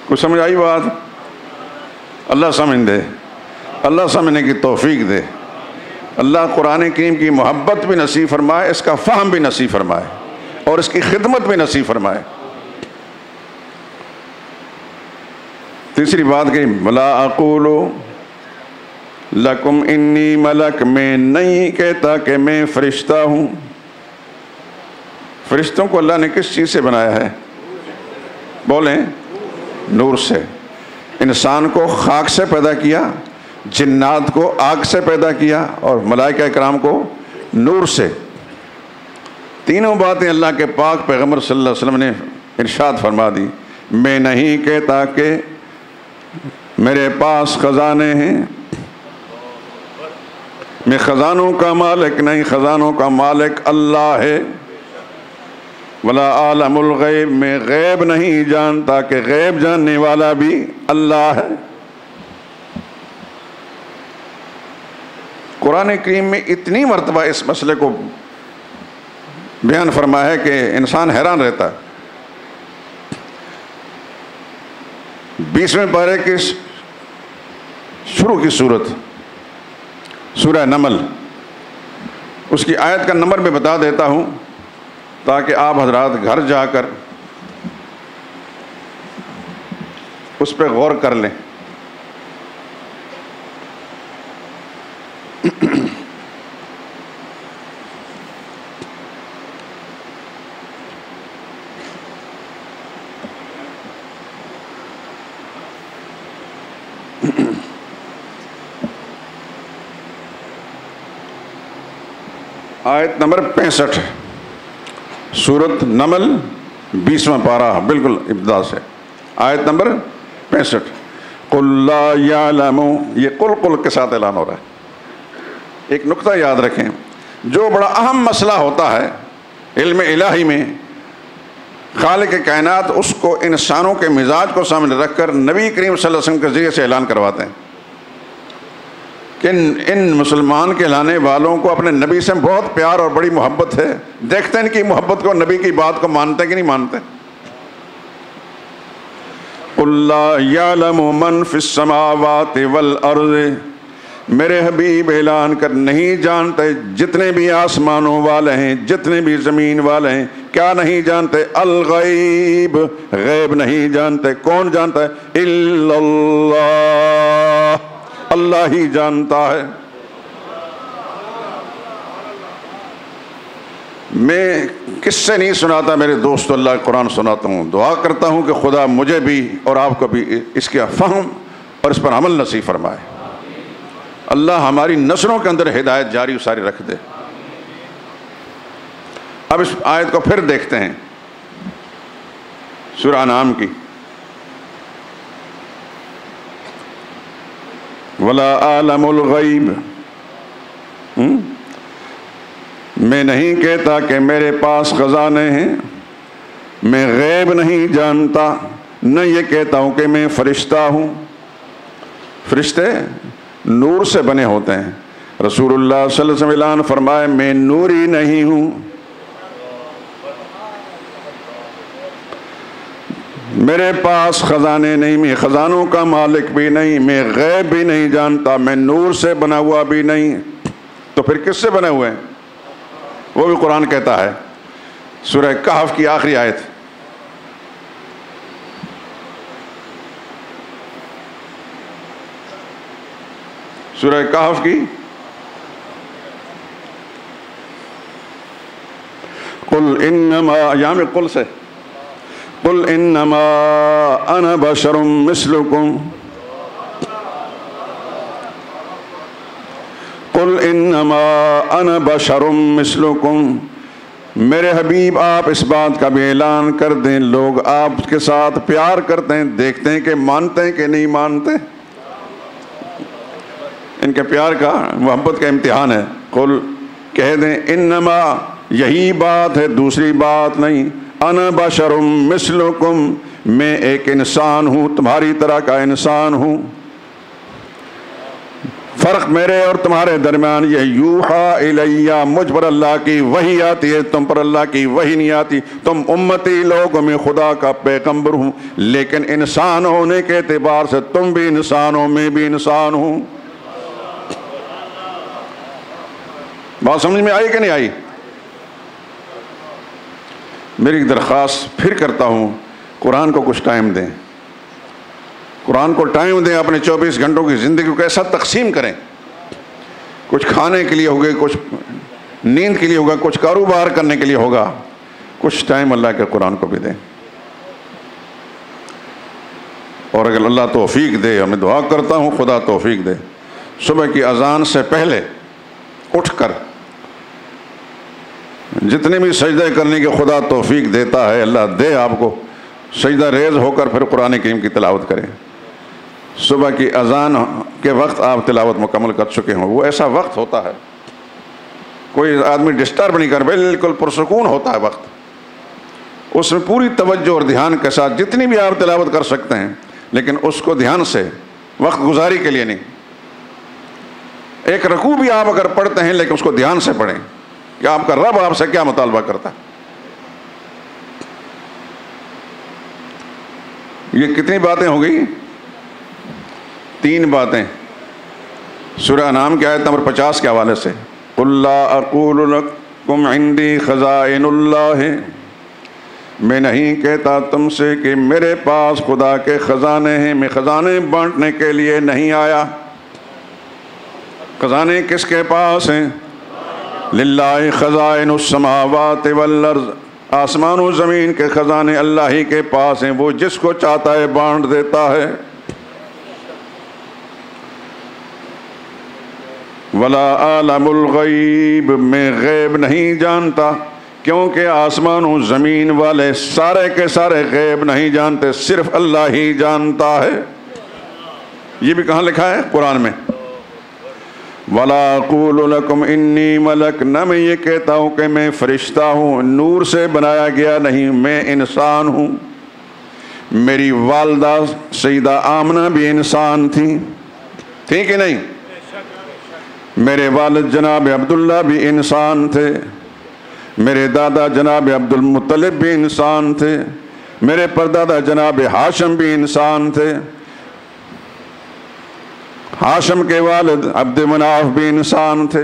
کچھ سمجھ آئی بات؟ اللہ سمجھ دے, اللہ سمجھنے کی توفیق دے. اللہ قرآن کریم کی محبت بھی نصیب فرمائے, اس کا فہم بھی نصیب فرمائے اور اس کی خدمت بھی نصیب فرمائے. تیسری بات کہ ولا اقول لکم انی ملک, میں نہیں کہتا کہ میں فرشتہ ہوں. فرشتوں کو اللہ نے کس چیز سے بنایا ہے؟ بولیں. نور سے. انسان کو خاک سے پیدا کیا, جنات کو آگ سے پیدا کیا اور ملائکہ اکرام کو نور سے. تینوں باتیں اللہ کے پاک پیغمبر صلی اللہ علیہ وسلم نے ارشاد فرما دی. میں نہیں کہتا کہ میرے پاس خزانے ہیں, میں خزانوں کا مالک نہیں, خزانوں کا مالک اللہ ہے. ولا عالم الغیب, میں غیب نہیں جانتا کہ غیب جاننے والا بھی اللہ ہے. قرآن کریم میں اتنی مرتبہ اس مسئلے کو بیان فرمایا ہے کہ انسان حیران رہتا ہے. 20ویں پارے کی شروع کی صورت سورہ نمل, اس کی آیت کا نمبر میں بتا دیتا ہوں تاکہ آپ حضرات گھر جا کر اس پہ غور کر لیں. آیت نمبر 65 سورت نمل 20واں پارہ بالکل ابتدا سے. آیت نمبر 65 قل لا یعلم, یہ قل کے ساتھ اعلان ہو رہا ہے. ایک نقطہ یاد رکھیں, جو بڑا اہم مسئلہ ہوتا ہے علم الہی میں, خالق کائنات اس کو انسانوں کے مزاج کو سامنے رکھ کر نبی کریم صلی اللہ علیہ وسلم کے ذریعے سے اعلان کرواتے ہیں کہ ان مسلمان کہلانے والوں کو اپنے نبی سے بہت پیار اور بڑی محبت ہے. دیکھتے ہیں ان کی محبت کو, نبی کی بات کو مانتے کہ نہیں مانتے. قل لا یعلم من فی السماوات والارض, میرے حبیب اعلان کر نہیں جانتے جتنے بھی آسمانوں والے ہیں, جتنے بھی زمین والے ہیں, کیا نہیں جانتے؟ الغیب, غیب نہیں جانتے. کون جانتا ہے؟ الا اللہ, اللہ ہی جانتا ہے. میں کس سے نہیں سناتا میرے دوست, اللہ کا قرآن سناتا ہوں. دعا کرتا ہوں کہ خدا مجھے بھی اور آپ کو بھی اس کا فہم اور اس پر عمل نصیب فرمائے. اللہ ہماری نسلوں کے اندر ہدایت جاری ساری رکھ دے. اب اس آیت کو پھر دیکھتے ہیں, سورہ انعام کی. ولا عالم الغیب, میں نہیں کہتا کہ میرے پاس خزانے ہیں, میں غیب نہیں جانتا, نہ یہ کہتا ہوں کہ میں فرشتہ ہوں. فرشتے نور سے بنے ہوتے ہیں. رسول اللہ صلی اللہ علیہ وسلم اعلان فرمائے میں نوری نہیں ہوں. میرے پاس خزانے نہیں, میں خزانوں کا مالک بھی نہیں, میں غیب بھی نہیں جانتا, میں نور سے بنا ہوا بھی نہیں. تو پھر کس سے بنے ہوئے ہیں؟ وہ بھی قرآن کہتا ہے. سورہ کہف کی آخری آیت, سورہ کہف کی قل انما, یہاں میں قل سے قل انما انا بشر مثلکم, قل انما انا بشر مثلکم. میرے حبیب آپ اس بات کا بھی اعلان کر دیں, لوگ آپ کے ساتھ پیار کرتے ہیں, دیکھتے ہیں کہ مانتے ہیں کہ نہیں مانتے. ان کے پیار کا, محبت کا امتحان ہے. قل کہہ دیں انما, یہی بات ہے, دوسری بات نہیں. انا بشر مثلکم, میں ایک انسان ہوں، تمہاری طرح کا انسان ہوں۔ فرق میرے اور تمہارے درمیان یہ یوحا الیہ، مجھ پر اللہ کی وحی آتی ہے، تم پر اللہ کی وحی نہیں آتی۔ تم امتی لوگوں میں خدا کا پیغمبر ہوں، لیکن انسان ہونے کے اعتبار سے تم بھی انسان ہو، میں بھی انسان ہوں۔ بات سمجھ میں آئی کہ نہیں آئی؟ میری درخواست پھر کرتا ہوں، قرآن کو کچھ ٹائم دیں، قرآن کو ٹائم دیں، اپنے 24 گھنٹوں کی زندگی کو ایسا تقسیم کریں، کچھ کھانے کے لیے ہوگا، کچھ نیند کے لیے ہوگا، کچھ کاروبار کرنے کے لیے ہوگا، کچھ ٹائم اللہ کے قرآن کو بھی دیں۔ اور اگر اللہ توفیق دے، میں دعا کرتا ہوں خدا توفیق دے، صبح کی اذان سے پہلے اٹھ کر جتنے بھی سجدے کرنے کے خدا توفیق دیتا ہے، اللہ دے آپ کو، سجدہ ریز ہو کر پھر قرآن کریم کی تلاوت کریں۔ صبح کی اذان کے وقت آپ تلاوت مکمل کر چکے ہوں، وہ ایسا وقت ہوتا ہے کوئی آدمی ڈسٹرب نہیں کر، بالکل پرسکون ہوتا ہے وقت، اس میں پوری توجہ اور دھیان کے ساتھ جتنی بھی آپ تلاوت کر سکتے ہیں، لیکن اس کو دھیان سے، وقت گزاری کے لیے نہیں۔ ایک رکوع بھی آپ اگر پڑھتے ہیں لیکن اس کو دھیان سے پڑھیں کہ آپ کا رب آپ سے کیا مطالبہ کرتا ہے۔ یہ کتنی باتیں ہو گئی؟ 3 باتیں سورہ انعام کی آیت نمبر 50 کے حوالے سے۔ قُلْ لَا أَقُولُ لَكُمْ عِنْدِي خَزَائِنُ اللَّهِ، میں نہیں کہتا تم سے کہ میرے پاس خدا کے خزانے ہیں، میں خزانے بانٹنے کے لیے نہیں آیا۔ خزانے کس کے پاس ہیں؟ لِلَّهِ خَزَائِنُ السَّمَاوَاتِ وَالْأَرْضِ، آسمان و زمین کے خزانے اللہ ہی کے پاس ہیں، وہ جس کو چاہتا ہے بانٹ دیتا ہے۔ وَلَا أَعْلَمُ الْغَيْبَ، میں غیب نہیں جانتا، کیونکہ آسمان و زمین والے سارے کے سارے غیب نہیں جانتے، صرف اللہ ہی جانتا ہے۔ یہ بھی کہاں لکھا ہے؟ قرآن میں۔ وَلَا أَقُولُ لَكُمْ إِنِّي مَلَكٌ، نہ میں یہ کہتا ہوں کہ میں فرشتہ ہوں، نور سے بنایا گیا نہیں، میں انسان ہوں۔ میری والدہ سیدہ آمنہ بھی انسان تھی کہ نہیں؟ میرے والد جناب عبداللہ بھی انسان تھے، میرے دادا جناب عبد المطلب بھی انسان تھے، میرے پردادا جناب ہاشم بھی انسان تھے، ہاشم کے والد عبد مناف بھی انسان تھے۔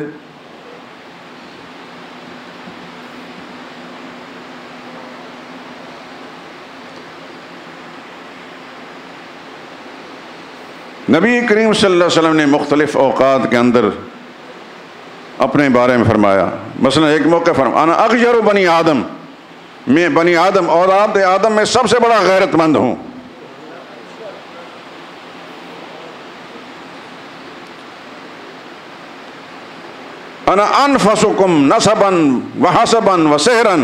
نبی کریم صلی اللہ علیہ وسلم نے مختلف اوقات کے اندر اپنے بارے میں فرمایا، مثلا ایک موقع فرمایا انا اغیر بنی آدم، میں بنی آدم اولاد آدم میں سب سے بڑا غیرت مند ہوں۔ انا انفسکم نسبا وحسبا وسہرا،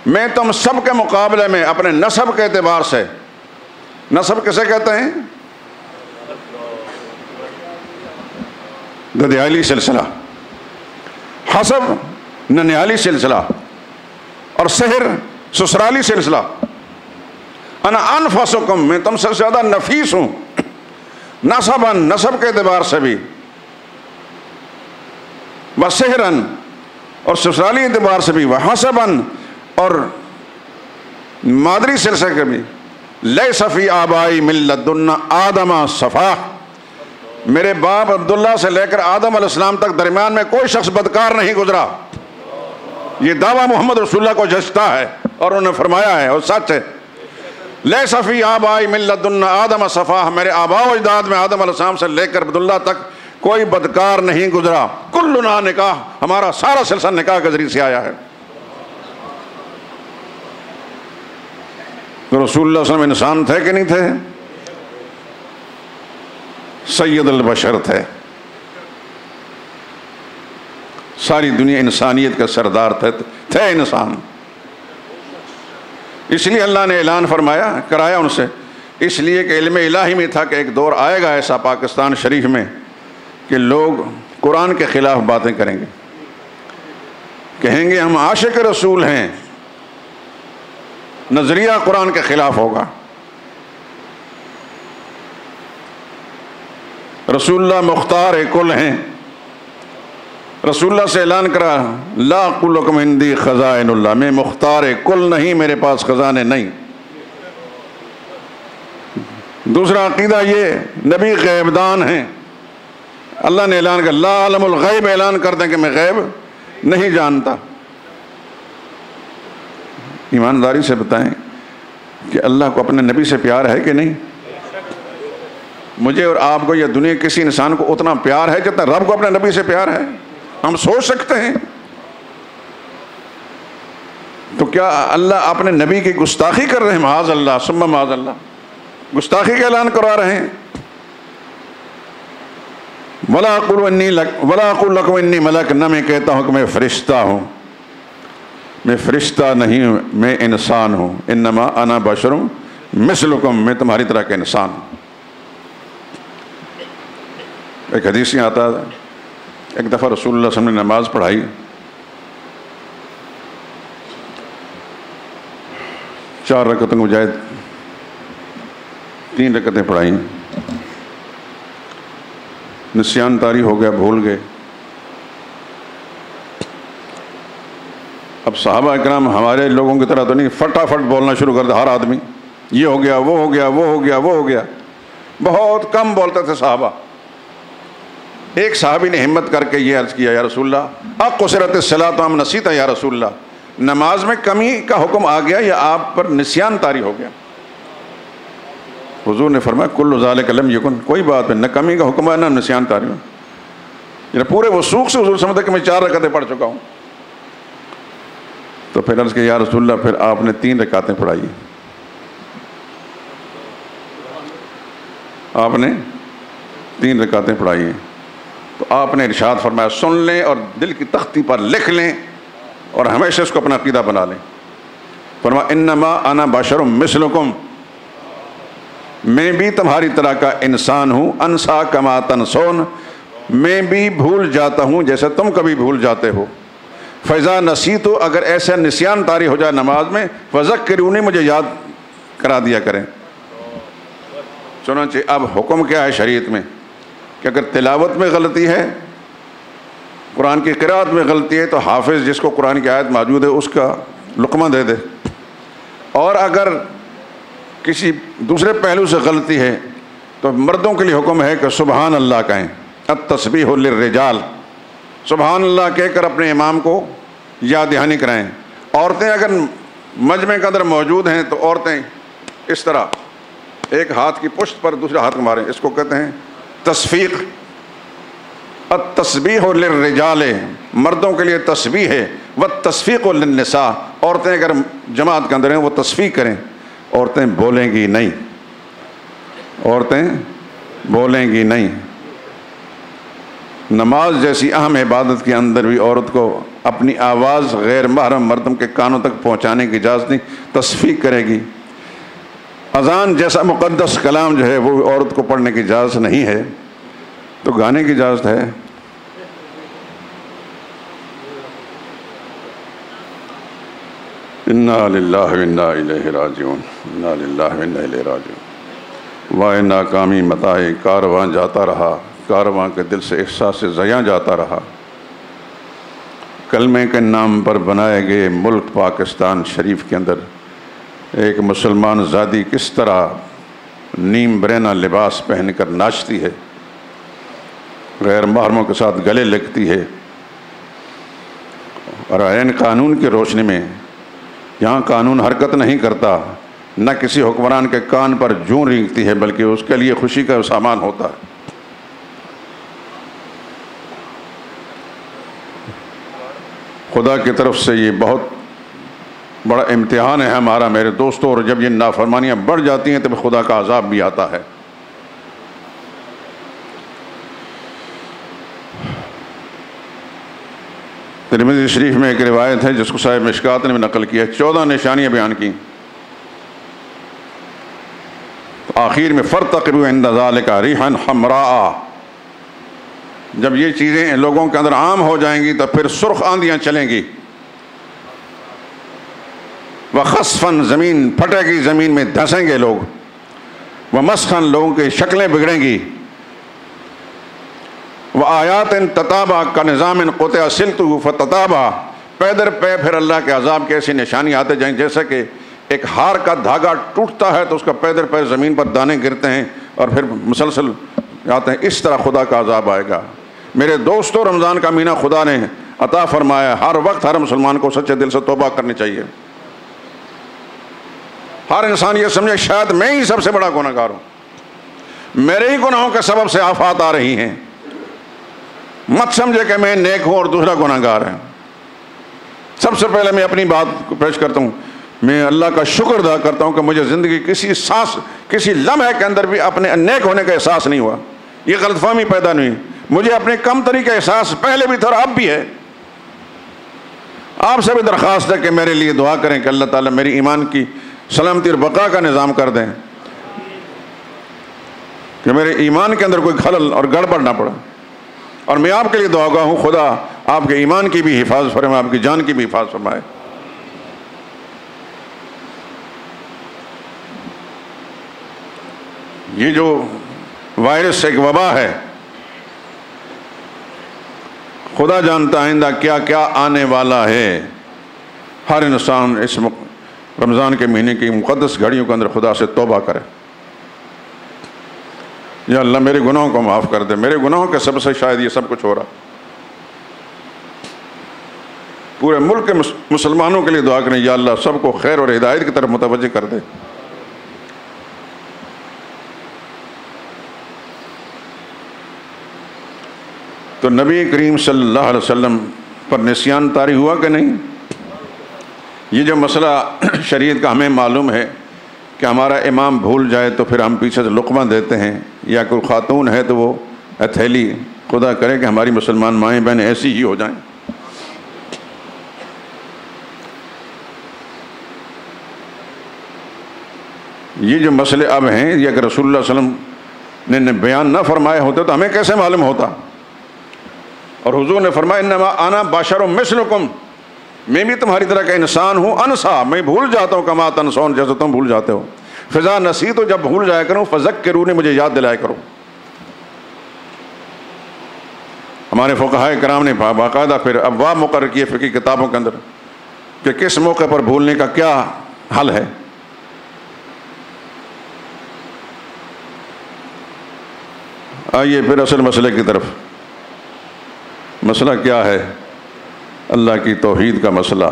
میں تم سب کے مقابلے میں اپنے نسب کے اعتبار سے، نسب کسے کہتے ہیں؟ ددیالی سلسلہ، حسب ننیالی سلسلہ، اور سحر سسرالی سلسلہ۔ انا انفسکم، میں تم سے زیادہ نفیس ہوں، نسبا، نسب کے اعتبار سے بھی، وسحرا، اور سسرالی اعتبار سے بھی، وحسبا، اور مادری سلسلے کے بھی۔ لیس فی آبائی من لدن آدم صفاح، میرے باپ عبداللہ سے لے کر آدم علیہ السلام تک درمیان میں کوئی شخص بدکار نہیں گزرا۔ یہ دعویٰ محمد رسول اللہ کو جچتا ہے اور انہوں نے فرمایا ہے اور سچ ہے۔ لیس فی آبائی من لدن آدم صفاح، میرے آباء و اجداد میں آدم علیہ السلام سے لے کر عبداللہ تک کوئی بدکار نہیں گزرا۔ کلنا نکاح، ہمارا سارا سلسلہ نکاح کے ذریعے سے آیا ہے۔ تو رسول اللہ صلی اللہ علیہ وسلم انسان تھے کہ نہیں تھے؟ سید البشر تھے، ساری دنیا انسانیت کا سردار تھے انسان۔ اس لیے اللہ نے اعلان فرمایا، کرایا ان سے، اس لیے کہ علم الہی میں تھا کہ ایک دور آئے گا ایسا پاکستان شریف میں کہ لوگ قرآن کے خلاف باتیں کریں گے، کہیں گے ہم عاشق رسول ہیں، نظریہ قرآن کے خلاف ہوگا۔ رسول اللہ مختار کل ہیں، رسول اللہ سے اعلان کرا لا اقول لکم عندی خزائن اللہ، میں مختار کل نہیں، میرے پاس خزانے نہیں۔ دوسرا عقیدہ یہ نبی غیب دان ہیں، اللہ نے اعلان کر لا عالم الغیب، اعلان کر دیں کہ میں غیب نہیں جانتا۔ ایمانداری سے بتائیں کہ اللہ کو اپنے نبی سے پیار ہے کہ نہیں؟ مجھے اور آپ کو یا دنیا کسی انسان کو اتنا پیار ہے جتنا رب کو اپنے نبی سے پیار ہے؟ ہم سوچ سکتے ہیں؟ تو کیا اللہ اپنے نبی کی گستاخی کر رہے ہیں؟ معاذ اللہ ثم معاذ اللہ، گستاخی کا اعلان کروا رہے ہیں۔ ولا اقول لکم انی ملک، نہ میں کہتا ہوں کہ میں فرشتہ ہوں، میں فرشتہ نہیں ہوں، میں انسان ہوں۔ انما انا بشر مثلکم، میں تمہاری طرح کا انسان ہوں۔ ایک حدیث میں آتا ہے ایک دفعہ رسول اللہ صلی اللہ علیہ وسلم نے نماز پڑھائی، 4 رکعتوں کو بجائے 3 رکعتیں پڑھائیں، نسیان طاری ہو گیا، بھول گئے۔ اب صحابہ اکرام ہمارے لوگوں کی طرح تو نہیں فٹافٹ بولنا شروع کر دیا، ہر آدمی یہ ہو گیا، وہ ہو گیا، وہ ہو گیا، وہ ہو گیا، بہت کم بولتے تھے صحابہ۔ ایک صحابی نے ہمت کر کے یہ عرض کیا یا رسول اللہ اقصرت الصلاۃ ام نسیت، یا رسول اللہ نماز میں کمی کا حکم آ گیا یا آپ پر نسیان طاری ہو گیا؟ حضور نے فرمایا کل ذالک لم یکن، کوئی بات نہیں، نہ کمی کا حکم ہے نہ نسیان طاری ہو۔ یعنی پورے وثوق سے حضور سمجھتا کہ میں 4 رکعتیں پڑھ چکا ہوں۔ تو پھر عرض کیا یا رسول اللہ، پھر آپ نے 3 رکعتیں پڑھائی، آپ نے 3 رکعتیں پڑھائی ہیں۔ تو آپ نے ارشاد فرمایا سن لیں اور دل کی تختی پر لکھ لیں اور ہمیشہ اس کو اپنا عقیدہ بنا لیں۔ فرمایا انما انا بشر مثلکم، میں بھی تمہاری طرح کا انسان ہوں، انسا کما تنسون، میں بھی بھول جاتا ہوں جیسے تم کبھی بھول جاتے ہو۔ فیضا نسیت، اگر ایسا نسیان طاری ہو جائے نماز میں، فذکرونی، مجھے یاد کرا دیا کریں۔ چنانچہ اب حکم کیا ہے شریعت میں کہ اگر تلاوت میں غلطی ہے، قرآن کی قرأت میں غلطی ہے، تو حافظ جس کو قرآن کی آیت موجود ہے اس کا لقمہ دے دے، اور اگر کسی دوسرے پہلو سے غلطی ہے تو مردوں کے لیے حکم ہے کہ سبحان اللہ کہیں، التسبیح للرجال، سبحان اللہ کہہ کر اپنے امام کو یاد دہانی کرائیں۔ عورتیں اگر مجمع کے اندر موجود ہیں تو عورتیں اس طرح ایک ہاتھ کی پشت پر دوسرے ہاتھ کو ماریں، اس کو کہتے ہیں تصفیق۔ التسبیح للرجال، مردوں کے لیے تسبیح ہے، والتصفیق للنساء، عورتیں اگر جماعت کے اندر ہیں وہ تصفیق کریں۔ عورتیں بولیں گی نہیں، عورتیں بولیں گی نہیں۔ نماز جیسی اہم عبادت کے اندر بھی عورت کو اپنی آواز غیر محرم مردوں کے کانوں تک پہنچانے کی اجازت نہیں، تصفیق کرے گی۔ اذان جیسا مقدس کلام جو ہے وہ عورت کو پڑھنے کی اجازت نہیں ہے، تو گانے کی اجازت ہے۔ انا للہ و انا الیہ راجعون، انا للہ و انا الیہ راجعون۔ وائے ناکامی متائے کارواں جاتا رہا، کارواں کے دل سے احساس زیاں جاتا رہا۔ کلمے کے نام پر بنائے گئے ملک پاکستان شریف کے اندر ایک مسلمان زادی کس طرح نیم برہنہ لباس پہن کر ناچتی ہے، غیر محرموں کے ساتھ گلے لگتی ہے، اور عین قانون کی روشنی میں یہاں قانون حرکت نہیں کرتا، نہ کسی حکمران کے کان پر جوں رینگتی ہے، بلکہ اس کے لیے خوشی کا سامان ہوتا ہے۔ خدا کی طرف سے یہ بہت بڑا امتحان ہے ہمارا میرے دوستوں، اور جب یہ نافرمانیاں بڑھ جاتی ہیں تب خدا کا عذاب بھی آتا ہے۔ ترمذی شریف میں ایک روایت ہے جس کو صاحب مشکات نے بھی نقل کیا، 14 نشانیاں بیان کی، آخر میں فَارْتَقِبُوا عِنْدَ ذَلِكَ رِيحًا حَمْرَاءَ، جب یہ چیزیں لوگوں کے اندر عام ہو جائیں گی تو پھر سرخ آندیاں چلیں گی۔ وخسفن زمین پھٹے گی، زمین میں دھنسیں گے لوگ، ومسخن لوگوں کی شکلیں بگڑیں گی، وآیات تتابع کا نظام قطع سلطہ فتتابع، پے در پے پھر اللہ کے عذاب کی ایسی نشانی آتے جائیں جیسا کہ ایک ہار کا دھاگا ٹوٹتا ہے تو اس کا پے در پے زمین پر دانے گرتے ہیں اور پھر مسلسل آتے ہیں، اس طرح خدا کا عذاب آئے گا۔ میرے دوستوں، رمضان کا مہینہ خدا نے عطا فرمایا، ہر وقت ہر مسلمان کو سچے دل سے توبہ کرنی چاہیے۔ ہر انسان یہ سمجھے شاید میں ہی سب سے بڑا گنہگار ہوں، میرے ہی گناہوں کے سبب سے آفات آ رہی ہیں، مت سمجھے کہ میں نیک ہوں اور دوسرا گنہگار ہے۔ سب سے پہلے میں اپنی بات کو پیش کرتا ہوں، میں اللہ کا شکر ادا کرتا ہوں کہ مجھے زندگی کسی سانس، کسی لمحے کے اندر بھی اپنے نیک ہونے کا احساس نہیں ہوا، یہ غلط فہمی پیدا نہیں ہوئی۔ مجھے اپنے کم تری کا احساس پہلے بھی تھا اور اب بھی ہے۔ آپ سے بھی درخواست ہے کہ میرے لیے دعا کریں کہ اللہ تعالیٰ میری ایمان کی سلامتی اور بقا کا نظام کر دیں، کہ میرے ایمان کے اندر کوئی خلل اور گڑبڑ نہ پڑا۔ اور میں آپ کے لیے دعا گواہ ہوں، خدا آپ کے ایمان کی بھی حفاظت فرمائے، آپ کی جان کی بھی حفاظت فرمائے۔ یہ جو وائرس ایک وبا ہے، خدا جانتا آئندہ کیا کیا آنے والا ہے۔ ہر انسان اس رمضان کے مہینے کی مقدس گھڑیوں کے اندر خدا سے توبہ کرے، یا اللہ میرے گناہوں کو معاف کر دے، میرے گناہوں کے سبب سے شاید یہ سب کچھ ہو رہا۔ پورے ملک کے مسلمانوں کے لیے دعا کریں، یا اللہ سب کو خیر اور ہدایت کی طرف متوجہ کر دے۔ تو نبی کریم صلی اللہ علیہ وسلم پر نسیان طاری ہوا کہ نہیں؟ یہ جو مسئلہ شریعت کا ہمیں معلوم ہے کہ ہمارا امام بھول جائے تو پھر ہم پیچھے سے لقمہ دیتے ہیں، یا کوئی خاتون ہے تو وہ ہتھیلی، خدا کرے کہ ہماری مسلمان مائیں بہنیں ایسی ہی ہو جائیں۔ یہ جو مسئلے اب ہیں، یہ اگر رسول اللہ صلی اللہ علیہ وسلم نے بیان نہ فرمائے ہوتے تو ہمیں کیسے معلوم ہوتا؟ اور حضور نے فرمایا انما انا بشر مثلکم، میں بھی تمہاری طرح کا انسان ہوں، انسا، میں بھول جاتا ہوں کما تنسون، جیسے تم بھول جاتے ہو۔ فضا نسیت، جب بھول جایا کروں، فذکرونی، مجھے یاد دلایا کرو۔ ہمارے فقہائے کرام نے باقاعدہ پھر ابواب مقرر کیے فقہی کتابوں کے اندر کہ کس موقع پر بھولنے کا کیا حل ہے۔ آئیے پھر اصل مسئلے کی طرف۔ مسئلہ کیا ہے؟ اللہ کی توحید کا مسئلہ،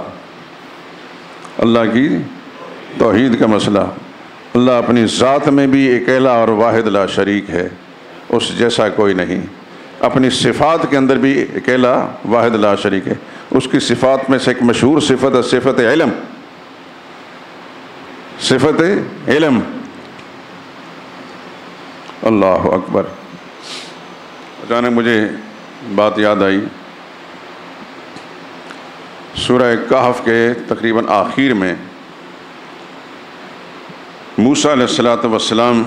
اللہ کی توحید کا مسئلہ۔ اللہ اپنی ذات میں بھی اکیلا اور واحد لا شریک ہے، اس جیسا کوئی نہیں۔ اپنی صفات کے اندر بھی اکیلا واحد لا شریک ہے۔ اس کی صفات میں سے ایک مشہور صفت ہے صفت علم، صفت علم۔ اللہ اکبر۔ اچانک مجھے بات یاد آئی، سورہ کہف کے تقریباً آخر میں موسیٰ علیہ السلام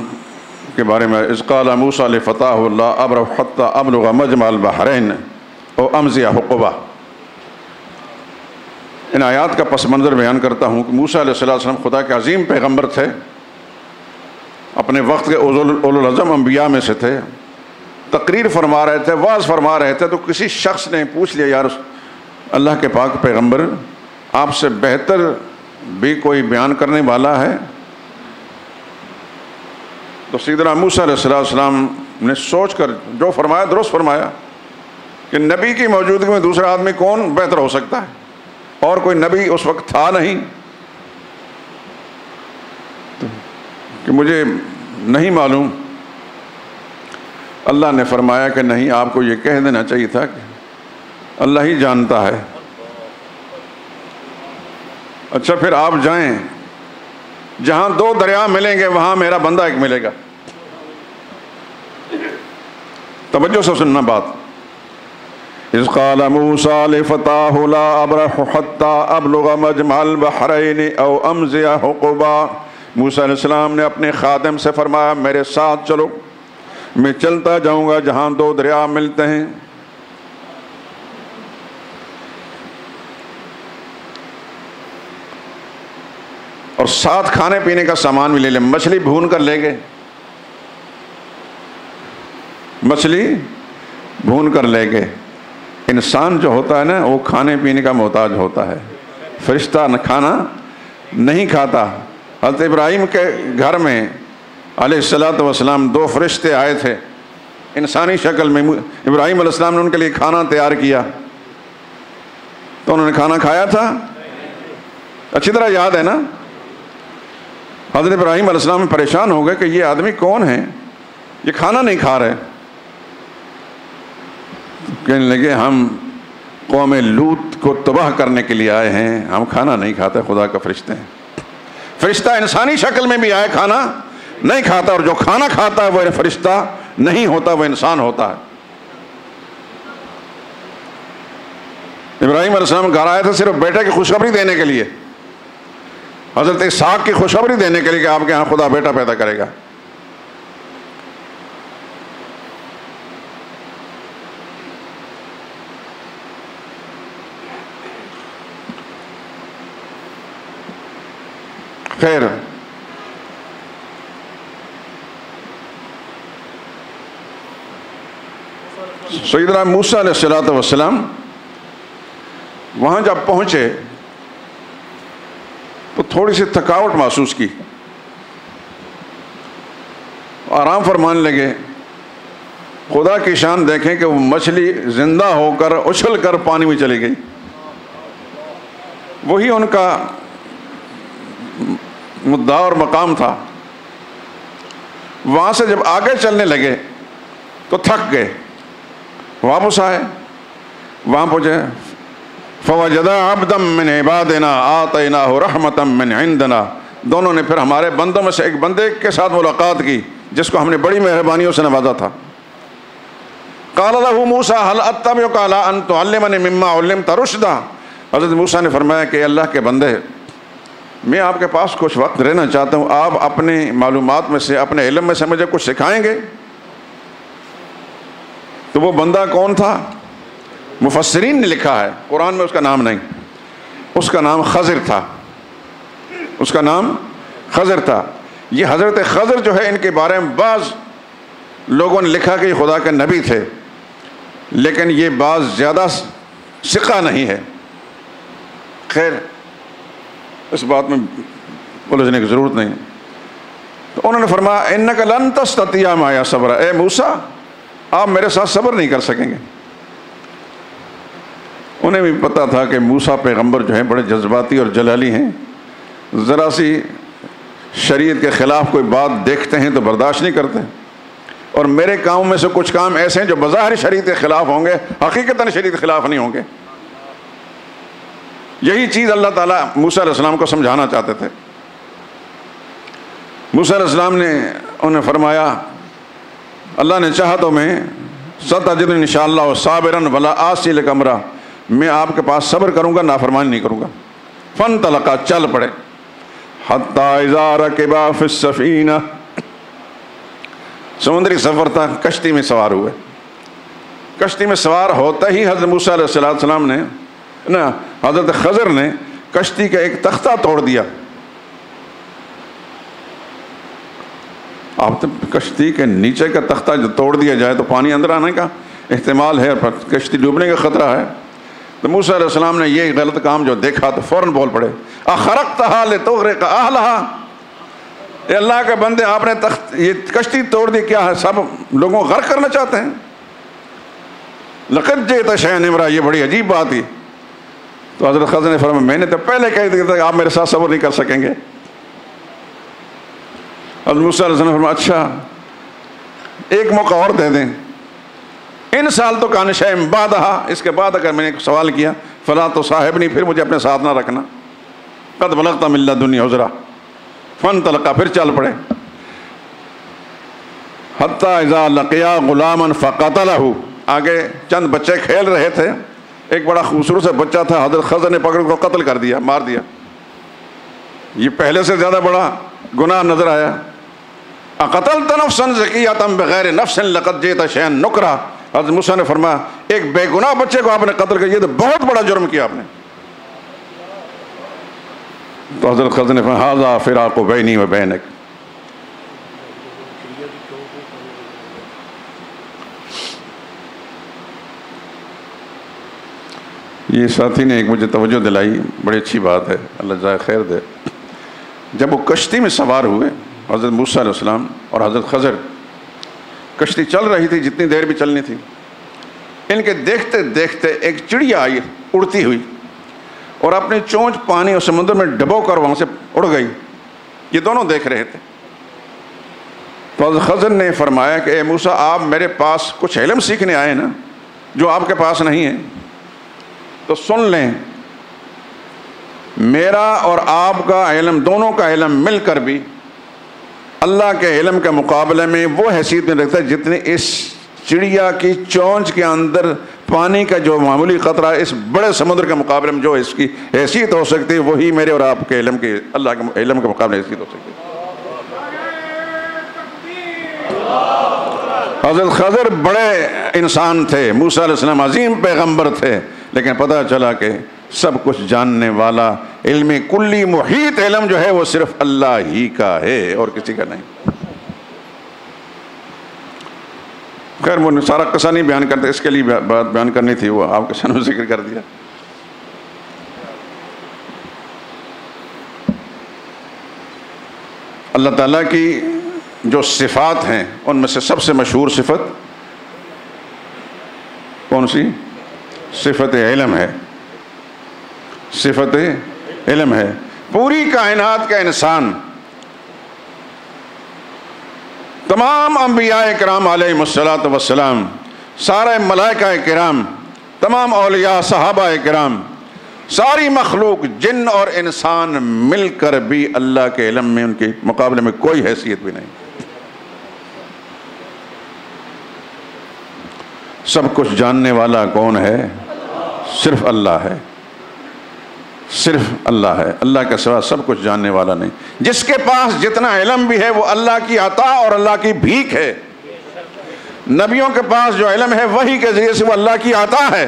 کے بارے میں، اذ قال موسیٰ لفتاہ اللہ ابرح حتی ابلغ مجمع البحرین او امضی حقبہ۔ ان آیات کا پس منظر بیان کرتا ہوں کہ موسیٰ علیہ السلام خدا کے عظیم پیغمبر تھے، اپنے وقت کے اولو العزم انبیاء میں سے تھے، تقریر فرما رہے تھے، واعظ فرما رہے تھے، تو کسی شخص نے پوچھ لیا، یا اللہ کے پاک پیغمبر، آپ سے بہتر بھی کوئی بیان کرنے والا ہے؟ تو سیدنا موسیٰ علیہ السلام نے سوچ کر جو فرمایا درست فرمایا کہ نبی کی موجودگی میں دوسرا آدمی کون بہتر ہو سکتا ہے، اور کوئی نبی اس وقت تھا نہیں، کہ مجھے نہیں معلوم۔ اللہ نے فرمایا کہ نہیں، آپ کو یہ کہہ دینا چاہیے تھا کہ اللہ ہی جانتا ہے۔ اچھا پھر آپ جائیں، جہاں دو دریا ملیں گے وہاں میرا بندہ ایک ملے گا۔ توجہ سے سننا بات۔ اذ قال موسیٰ لفتاہ لا ابرح حتی ابلغ مجمع البحرین او امضی حقبہ۔ موسیٰ علیہ السلام نے اپنے خادم سے فرمایا میرے ساتھ چلو، میں چلتا جاؤں گا جہاں دو دریا ملتے ہیں۔ ساتھ کھانے پینے کا سامان بھی لے لیں. مچھلی بھون کر لے گئے, مچھلی بھون کر لے گئے. انسان جو ہوتا ہے نا وہ کھانے پینے کا محتاج ہوتا ہے, فرشتہ کھانا نہیں کھاتا. حضرت ابراہیم کے گھر میں علیہ الصلوۃ والسلام 2 فرشتے آئے تھے انسانی شکل میں. ابراہیم علیہ السلام نے ان کے لیے کھانا تیار کیا تو انہوں نے کھانا کھایا تھا؟ اچھی طرح یاد ہے نا. حضرت ابراہیم علیہ السلام پریشان ہو گئے کہ یہ آدمی کون ہے, یہ کھانا نہیں کھا رہے. کہنے لگے ہم قوم لوط کو تباہ کرنے کے لیے آئے ہیں, ہم کھانا نہیں کھاتے, خدا کا فرشتے ہیں. فرشتہ انسانی شکل میں بھی آئے, کھانا نہیں کھاتا, اور جو کھانا کھاتا ہے وہ فرشتہ نہیں ہوتا, وہ انسان ہوتا ہے. ابراہیم علیہ السلام گھر آئے تھے صرف بیٹے کی خوشخبری دینے کے لیے, حضرت اسحاق کی خوشخبری دینے کے لیے کہ آپ کے ہاں خدا بیٹا پیدا کرے گا. خیر, سیدنا موسیٰ علیہ الصلوۃ والسلام وہاں جب پہنچے تو تھوڑی سی تھکاوٹ محسوس کی, آرام فرمانے لگے. خدا کی شان دیکھیں کہ وہ مچھلی زندہ ہو کر اچھل کر پانی میں چلی گئی. وہی ان کا مدعا اور مقام تھا. وہاں سے جب آگے چلنے لگے تو تھک گئے, واپس آئے, وہاں پہنچے. فوجدا عبدا من عبادنا آتیناہ رحمتا من عندنا, دونوں نے پھر ہمارے بندوں میں سے ایک بندے کے ساتھ ملاقات کی جس کو ہم نے بڑی مہربانیوں سے نوازا تھا. قال له موسیٰ هل اتبعک علی ان تعلمنی مما علمت رشدا, حضرت موسیٰ نے فرمایا کہ اللہ کے بندے, میں آپ کے پاس کچھ وقت رہنا چاہتا ہوں, آپ اپنے معلومات میں سے, اپنے علم میں سے مجھے کچھ سکھائیں گے؟ تو وہ بندہ کون تھا؟ مفسرین نے لکھا ہے, قرآن میں اس کا نام نہیں, اس کا نام خضر تھا, اس کا نام خضر تھا. یہ حضرت خضر جو ہے ان کے بارے میں بعض لوگوں نے لکھا کہ یہ خدا کے نبی تھے, لیکن یہ بعض زیادہ ثقہ نہیں ہے. خیر, اس بات میں الجھنے کی ضرورت نہیں. تو انہوں نے فرمایا انک لن تستطیع معی صبرا, اے موسیٰ آپ میرے ساتھ صبر نہیں کر سکیں گے. انہیں بھی پتہ تھا کہ موسیٰ پیغمبر جو ہیں بڑے جذباتی اور جلالی ہیں, ذرا سی شریعت کے خلاف کوئی بات دیکھتے ہیں تو برداشت نہیں کرتے, اور میرے کاموں میں سے کچھ کام ایسے ہیں جو بظاہر شریعت کے خلاف ہوں گے, حقیقتاً شریعت کے خلاف نہیں ہوں گے. یہی چیز اللہ تعالیٰ موسیٰ علیہ السلام کو سمجھانا چاہتے تھے. موسیٰ علیہ السلام نے انہیں فرمایا اللہ نے چاہا تو میں ستجدنی انشاءاللہ صابرا ولا اعصی لک امرا, میں آپ کے پاس صبر کروں گا, نافرمانی نہیں کروں گا. فانطلقا, چل پڑے. حتی اذا رکبا فی السفینہ, سمندری سفر تھا, کشتی میں سوار ہوئے. کشتی میں سوار ہوتا ہی حضرت موسیٰ علیہ السلام نے نا حضرت خضر نے کشتی کا ایک تختہ توڑ دیا. آپ تو کشتی کے نیچے کا تختہ جو توڑ دیا جائے تو پانی اندر آنے کا احتمال ہے, پر کشتی ڈوبنے کا خطرہ ہے. تو موسیٰ علیہ السلام نے یہ غلط کام جو دیکھا تو فوراً بول پڑے اخرقتھا لتغرق اہلھا, اے اللہ کے بندے آپ نے یہ کشتی توڑ دی, کیا ہے سب لوگوں کو غرق کرنا چاہتے ہیں؟ لقد جئت شیئا امرا, یہ بڑی عجیب بات ہے. تو حضرت خضر نے فرمایا میں نے تو پہلے کہہ دیا تھا کہ آپ میرے ساتھ صبر نہیں کر سکیں گے. حضرت موسیٰ علیہ السلام نے فرمایا اچھا ایک موقع اور دے دیں, ان سال تو کان شیئا بعدہا, اس کے بعد اگر میں نے سوال کیا فلا تو صاحبنی, پھر مجھے اپنے ساتھ نہ رکھنا. قد بلغت من لدنی عذرا. فانطلقا, پھر چل پڑے. حتی اذا لقیا غلاما فقتلہ, آگے چند بچے کھیل رہے تھے, ایک بڑا خوبصورت سے بچہ تھا, حضرت خضر نے پکڑ کر قتل کر دیا, مار دیا. یہ پہلے سے زیادہ بڑا گناہ نظر آیا. اقتلت نفسا زکیۃ بغیر نفس لقد جئت شیئا نکرا, حضرت موسیٰ نے فرمایا ایک بے گناہ بچے کو آپ نے قتل کیا, یہ تو بہت بڑا جرم کیا آپ نے. تو حضرت خضر نے فرمایا ھذا فراق بینی و بینک، یہ ساتھی نے ایک مجھے توجہ دلائی، بڑی اچھی بات ہے، اللہ جزائے خیر دے۔ جب وہ کشتی میں سوار ہوئے حضرت موسیٰ علیہ السلام اور حضرت خضر، کشتی چل رہی تھی جتنی دیر بھی چلنی تھی، ان کے دیکھتے دیکھتے ایک چڑیا آئی اڑتی ہوئی اور اپنی چونچ پانی اور سمندر میں ڈبو کر وہاں سے اڑ گئی۔ یہ دونوں دیکھ رہے تھے۔ تو حضرت خضر نے فرمایا کہ اے موسیٰ، آپ میرے پاس کچھ علم سیکھنے آئے نا جو آپ کے پاس نہیں ہے، تو سن لیں، میرا اور آپ کا علم، دونوں کا علم مل کر بھی اللہ کے علم کے مقابلے میں وہ حیثیت نہیں رکھتا جتنی اس چڑیا کی چونچ کے اندر پانی کا جو معمولی قطرہ اس بڑے سمندر کے مقابلے میں جو اس کی حیثیت ہو سکتی ہے، وہی میرے اور آپ کے علم کی اللہ کے علم کے مقابلے حیثیت ہو سکتی ہے۔ حضرت خضر بڑے انسان تھے، موسیٰ علیہ السلام عظیم پیغمبر تھے، لیکن پتہ چلا کہ سب کچھ جاننے والا علم کلی محیط علم جو ہے وہ صرف اللہ ہی کا ہے اور کسی کا نہیں۔ خیر وہ سارا قصہ نہیں بیان کرتے، اس کے لیے بات بیان کرنی تھی، وہ آپ کے سامنے ذکر کر دیا۔ اللہ تعالیٰ کی جو صفات ہیں ان میں سے سب سے مشہور صفت کون سی؟ صفت علم ہے، صفت علم ہے۔ پوری کائنات کا انسان، تمام انبیاء کرام علیہم الصلاۃ والسلام، سارے ملائکہ کرام، تمام اولیاء، صحابہ کرام، ساری مخلوق جن اور انسان مل کر بھی اللہ کے علم میں ان کے مقابلے میں کوئی حیثیت بھی نہیں۔ سب کچھ جاننے والا کون ہے؟ صرف اللہ ہے، صرف اللہ ہے، اللہ کے سوا سب کچھ جاننے والا نہیں۔ جس کے پاس جتنا علم بھی ہے وہ اللہ کی عطا اور اللہ کی بھیک ہے۔ نبیوں کے پاس جو علم ہے وحی کے ذریعے سے وہ اللہ کی عطا ہے،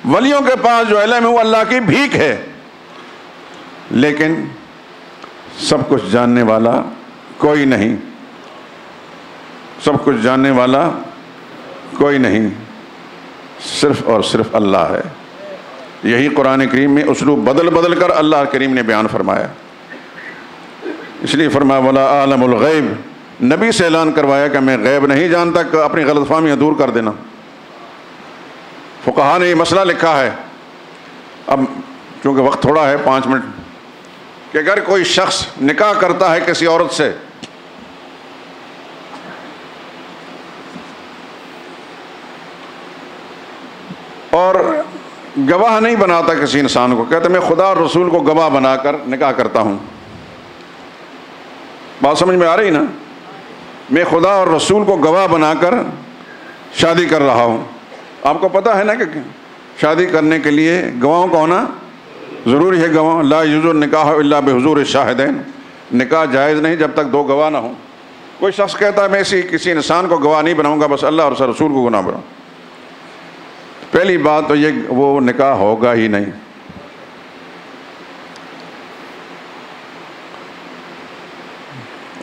ولیوں کے پاس جو علم ہے وہ اللہ کی بھیک ہے۔ لیکن سب کچھ جاننے والا کوئی نہیں، سب کچھ جاننے والا کوئی نہیں، صرف اور صرف اللہ ہے۔ یہی قرآن کریم میں اسلوب بدل بدل کر اللہ کریم نے بیان فرمایا، اس لیے فرمایا وَلَا عَالَمُ الْغَيْبِ، نبی سے اعلان کروایا کہ میں غیب نہیں جانتا، کہ اپنی غلط فہمیاں دور کر دینا۔ فقہا نے یہ مسئلہ لکھا ہے، اب چونکہ وقت تھوڑا ہے 5 منٹ، کہ اگر کوئی شخص نکاح کرتا ہے کسی عورت سے اور گواہ نہیں بناتا کسی انسان کو، کہتے میں خدا اور رسول کو گواہ بنا کر نکاح کرتا ہوں، بات سمجھ میں آ رہی نا؟ میں خدا اور رسول کو گواہ بنا کر شادی کر رہا ہوں۔ آپ کو پتہ ہے نا کہ شادی کرنے کے لیے گواہوں کا ہونا ضروری ہے۔ گواہ لا یجوز النکاح الا بحضور الشاہدین، نکاح جائز نہیں جب تک 2 گواہ نہ ہوں۔ کوئی شخص کہتا ہے میں کسی انسان کو گواہ نہیں بناؤں گا، بس اللہ اور رسول کو گواہ بناؤں، پہلی بات تو یہ وہ نکاح ہوگا ہی نہیں۔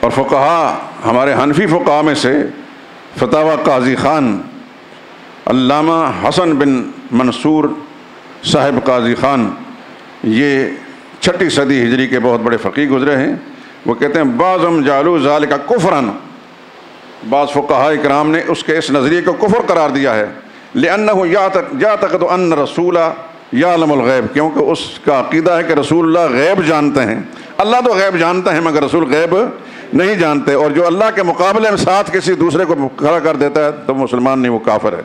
اور فقہا، ہمارے حنفی فقہا میں سے فتاوی قاضی خان، علامہ حسن بن منصور صاحب قاضی خان، یہ 6 صدی ہجری کے بہت بڑے فقیہ گزرے ہیں۔ وہ کہتے ہیں بعضم جعلوا ذلک کفرا، بعض فقہاء کرام نے اس کے اس نظریے کو کفر قرار دیا ہے، لأنه يعتقد ان رسول یعلم الغیب، کیونکہ اس کا عقیدہ ہے کہ رسول اللہ غیب جانتے ہیں۔ اللہ تو غیب جانتا ہے مگر رسول غیب نہیں جانتے، اور جو اللہ کے مقابلے میں ساتھ کسی دوسرے کو کھڑا کر دیتا ہے تو مسلمان نہیں، وہ کافر ہے۔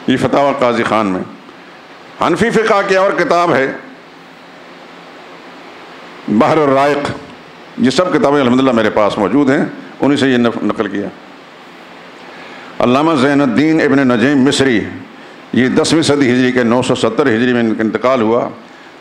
یہ فتاوی قاضی خان میں۔ حنفی فقہ کی اور کتاب ہے بحر الرائق، یہ سب کتابیں الحمدللہ میرے پاس موجود ہیں، انہی سے یہ نقل کیا۔ علامہ زین الدین ابن نجیم مصری، یہ 10ویں صدی ہجری کے 970 ہجری میں ان کا انتقال ہوا،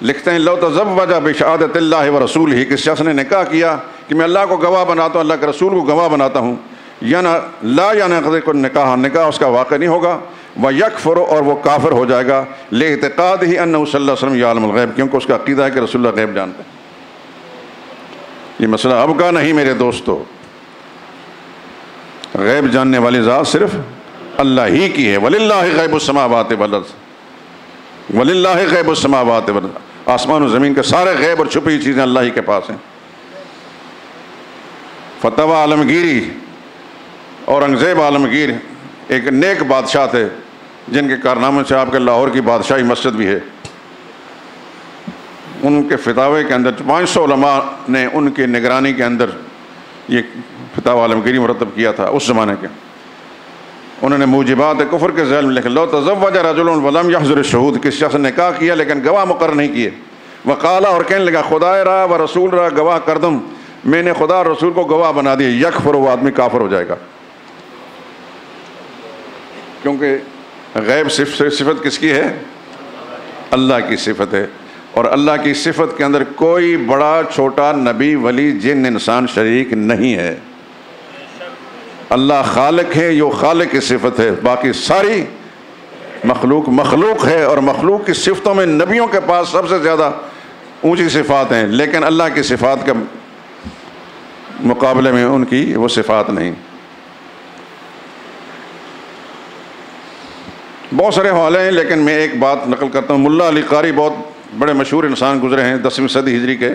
لکھتے ہیں لو تزوج بشہادۃ اللہ و رسولہ، کس شخص نے نکاح کیا کہ میں اللہ کو گواہ بناتا ہوں، اللہ کے رسول کو گواہ بناتا ہوں، لا ينعقد النکاح، نکاح اس کا واقع نہیں ہوگا، وَيَكْفُرُ اور وہ کافر ہو جائے گا لِاعْتِقَادِهِ أَنَّهُ صلی اللہ علیہ وسلم يَعْلَمُ الْغَيْبَ کیونکہ اس کا عقیدہ ہے کہ رسول اللہ غیب جانتے ہیں۔ یہ مسئلہ اب کا نہیں میرے دوستو، غیب جاننے والی ذات صرف اللہ ہی کی ہے۔ وَلِلَّهِ غَيْبُ السَّمَاوَاتِ وَالْأَرْضِ وَلِلَّهِ غَيْبُ السَّمَاوَاتِ وَالْأَرْضِ آسمان و زمین کے سارے غیب اور چھپی ہوئی چیزیں اللہ ہی کے پاس ہیں۔ فتح عالمگیری اورنگزیب عالمگیر ایک نیک بادشاہ تھے جن کے کارناموں سے آپ کے لاہور کی بادشاہی مسجد بھی ہے۔ ان کے فتاوے کے اندر 500 علماء نے ان کی نگرانی کے اندر یہ فتح عالمگیری مرتب کیا تھا اس زمانے کے۔ انہوں نے موجبات کفر کے ذیل میں لکھا لو تزوج رجل ولم یحضر الشہود، کسی شخص نے نکاح کیا لیکن گواہ مقرر نہیں کیے، وقالا اور کہنے لگا خدا را و رسول را گواہ کر دوں، میں نے خدا اور رسول کو گواہ بنا دیا، یکفر وہ آدمی کافر ہو جائے گا۔ کیونکہ غیب صفت کس کی ہے؟ اللہ کی صفت ہے، اور اللہ کی صفت کے اندر کوئی بڑا چھوٹا نبی ولی جن انسان شریک نہیں ہے۔ اللہ خالق ہے، یہ خالق کی صفت ہے، باقی ساری مخلوق ہے، اور مخلوق کی صفتوں میں نبیوں کے پاس سب سے زیادہ اونچی صفات ہیں، لیکن اللہ کی صفات کے مقابلے میں ان کی وہ صفات نہیں۔ بہت سارے حوالے ہیں لیکن میں ایک بات نقل کرتا ہوں۔ ملا علی قاری بہت بڑے مشہور انسان گزرے ہیں 10ویں صدی ہجری کے،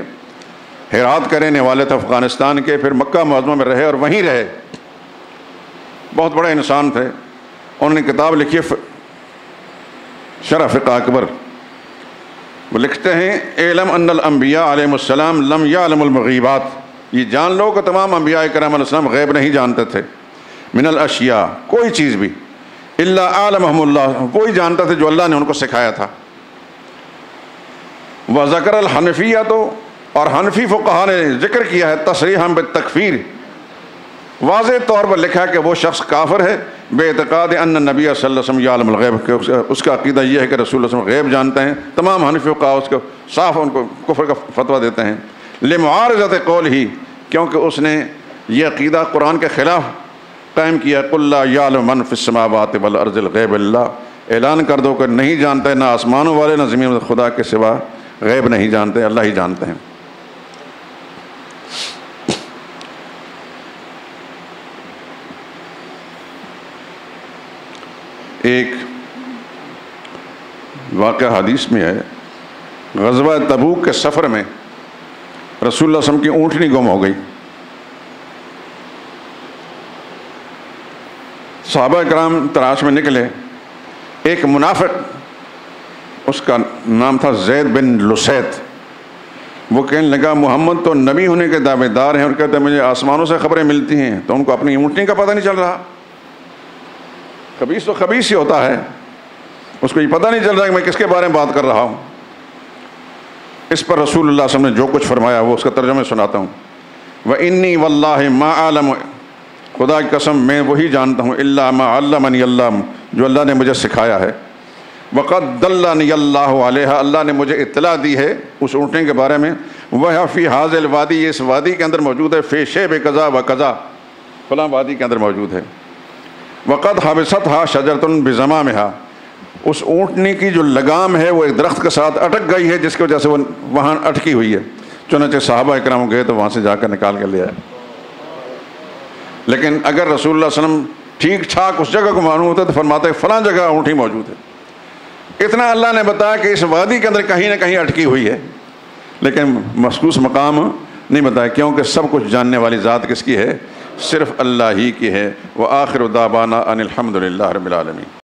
ہرات کے رہنے والے تھے افغانستان کے، پھر مکہ معظمہ میں رہے اور وہیں رہے، بہت بڑے انسان تھے۔ انہوں نے کتاب لکھی شرح فقہ اکبر، وہ لکھتے ہیں اعلم ان الانبیاء علیہم السلام لم یعلم المغیبات، یہ جان لو کہ تمام انبیاء کرام علیہ السلام غیب نہیں جانتے تھے، من الاشیاء کوئی چیز بھی، الا عالمہم اللہ وہی جانتا تھے جو اللہ نے ان کو سکھایا تھا۔ وذکر الحنفیہ اور حنفی فقہا نے ذکر کیا ہے تصریحا بالتکفیر، واضح طور پر لکھا کہ وہ شخص کافر ہے بے اعتقاد ان نبی صلی اللہ علیہ وسلم یعلم الغیب، کہ اس کا عقیدہ یہ ہے کہ رسول اللہ صلی اللہ علیہ وسلم غیب جانتے ہیں۔ تمام حنفی فقہا اس کو صاف ان کو کفر کا فتویٰ دیتے ہیں، لمعارضۃ قولہ کیونکہ اس نے یہ عقیدہ قرآن کے خلاف قائم کیا، قل لا یعلم من فی السماوات والارض الغیب الا اللہ، اعلان کر دو کہ نہیں جانتے نہ آسمانوں والے نہ زمین والے خدا کے سوا غیب نہیں جانتے، اللہ ہی جانتے ہیں۔ ایک واقعہ حدیث میں ہے، غزوہ تبوک کے سفر میں رسول اللہ صلی اللہ علیہ وسلم کی اونٹنی گم ہو گئی۔ صحابہ کرام تلاش میں نکلے، ایک منافق اس کا نام تھا زید بن لسیت، وہ کہنے لگا محمد تو نبی ہونے کے دعوے دار ہیں اور کہتے ہیں مجھے آسمانوں سے خبریں ملتی ہیں، تو ان کو اپنی اونٹنی کا پتہ نہیں چل رہا۔ خبیث تو خبیث ہی ہوتا ہے، اس کو یہ پتہ نہیں چل رہا کہ میں کس کے بارے میں بات کر رہا ہوں۔ اس پر رسول اللہ صلی اللہ علیہ وسلم نے جو کچھ فرمایا وہ اس کا ترجمہ سناتا ہوں۔ وَإِنِّي وَاللَّهِ مَا أَعْلَمُ، خدا کی قسم میں وہی جانتا ہوں، إِلَّا مَا عَلَّمَنِي اللَّهُ جو اللہ نے مجھے سکھایا ہے، وَقَدْ دَلَّنِيَ اللَّهُ عَلَيْهَا اللہ نے مجھے اطلاع دی ہے اس اونٹنے کے بارے میں، وَهَا فِي هَذَا الْوَادِي یہ اس وادی کے اندر موجود ہے، فِي شَيْبِ كَذَا وَكَذَا فلاں وادی کے اندر موجود ہے، وَقَدْ حَبِسَتْهَا شَجَرَةٌ بِزَمَامِهَا اس اونٹنی کی جو لگام ہے وہ ایک درخت کے ساتھ اٹک گئی ہے جس کی وجہ سے وہ وہاں اٹکی ہوئی ہے، چنانچہ صحابہ اکرام گئے تو وہاں سے جا کر نکال کر لے آئے۔ لیکن اگر رسول اللہ صلی اللہ علیہ وسلم ٹھیک ٹھاک اس جگہ کو معلوم ہوتا تو فرماتے فلاں جگہ اونٹنی موجود ہے۔ اتنا اللہ نے بتایا کہ اس وادی کے اندر کہیں نہ کہیں اٹکی ہوئی ہے، لیکن مخصوص مقام نہیں بتایا، کیونکہ سب کچھ جاننے والی ذات کس کی ہے؟ صرف اللہ ہی کی ہے۔ وآخر دعوانا ان الحمد للہ رب العالمین۔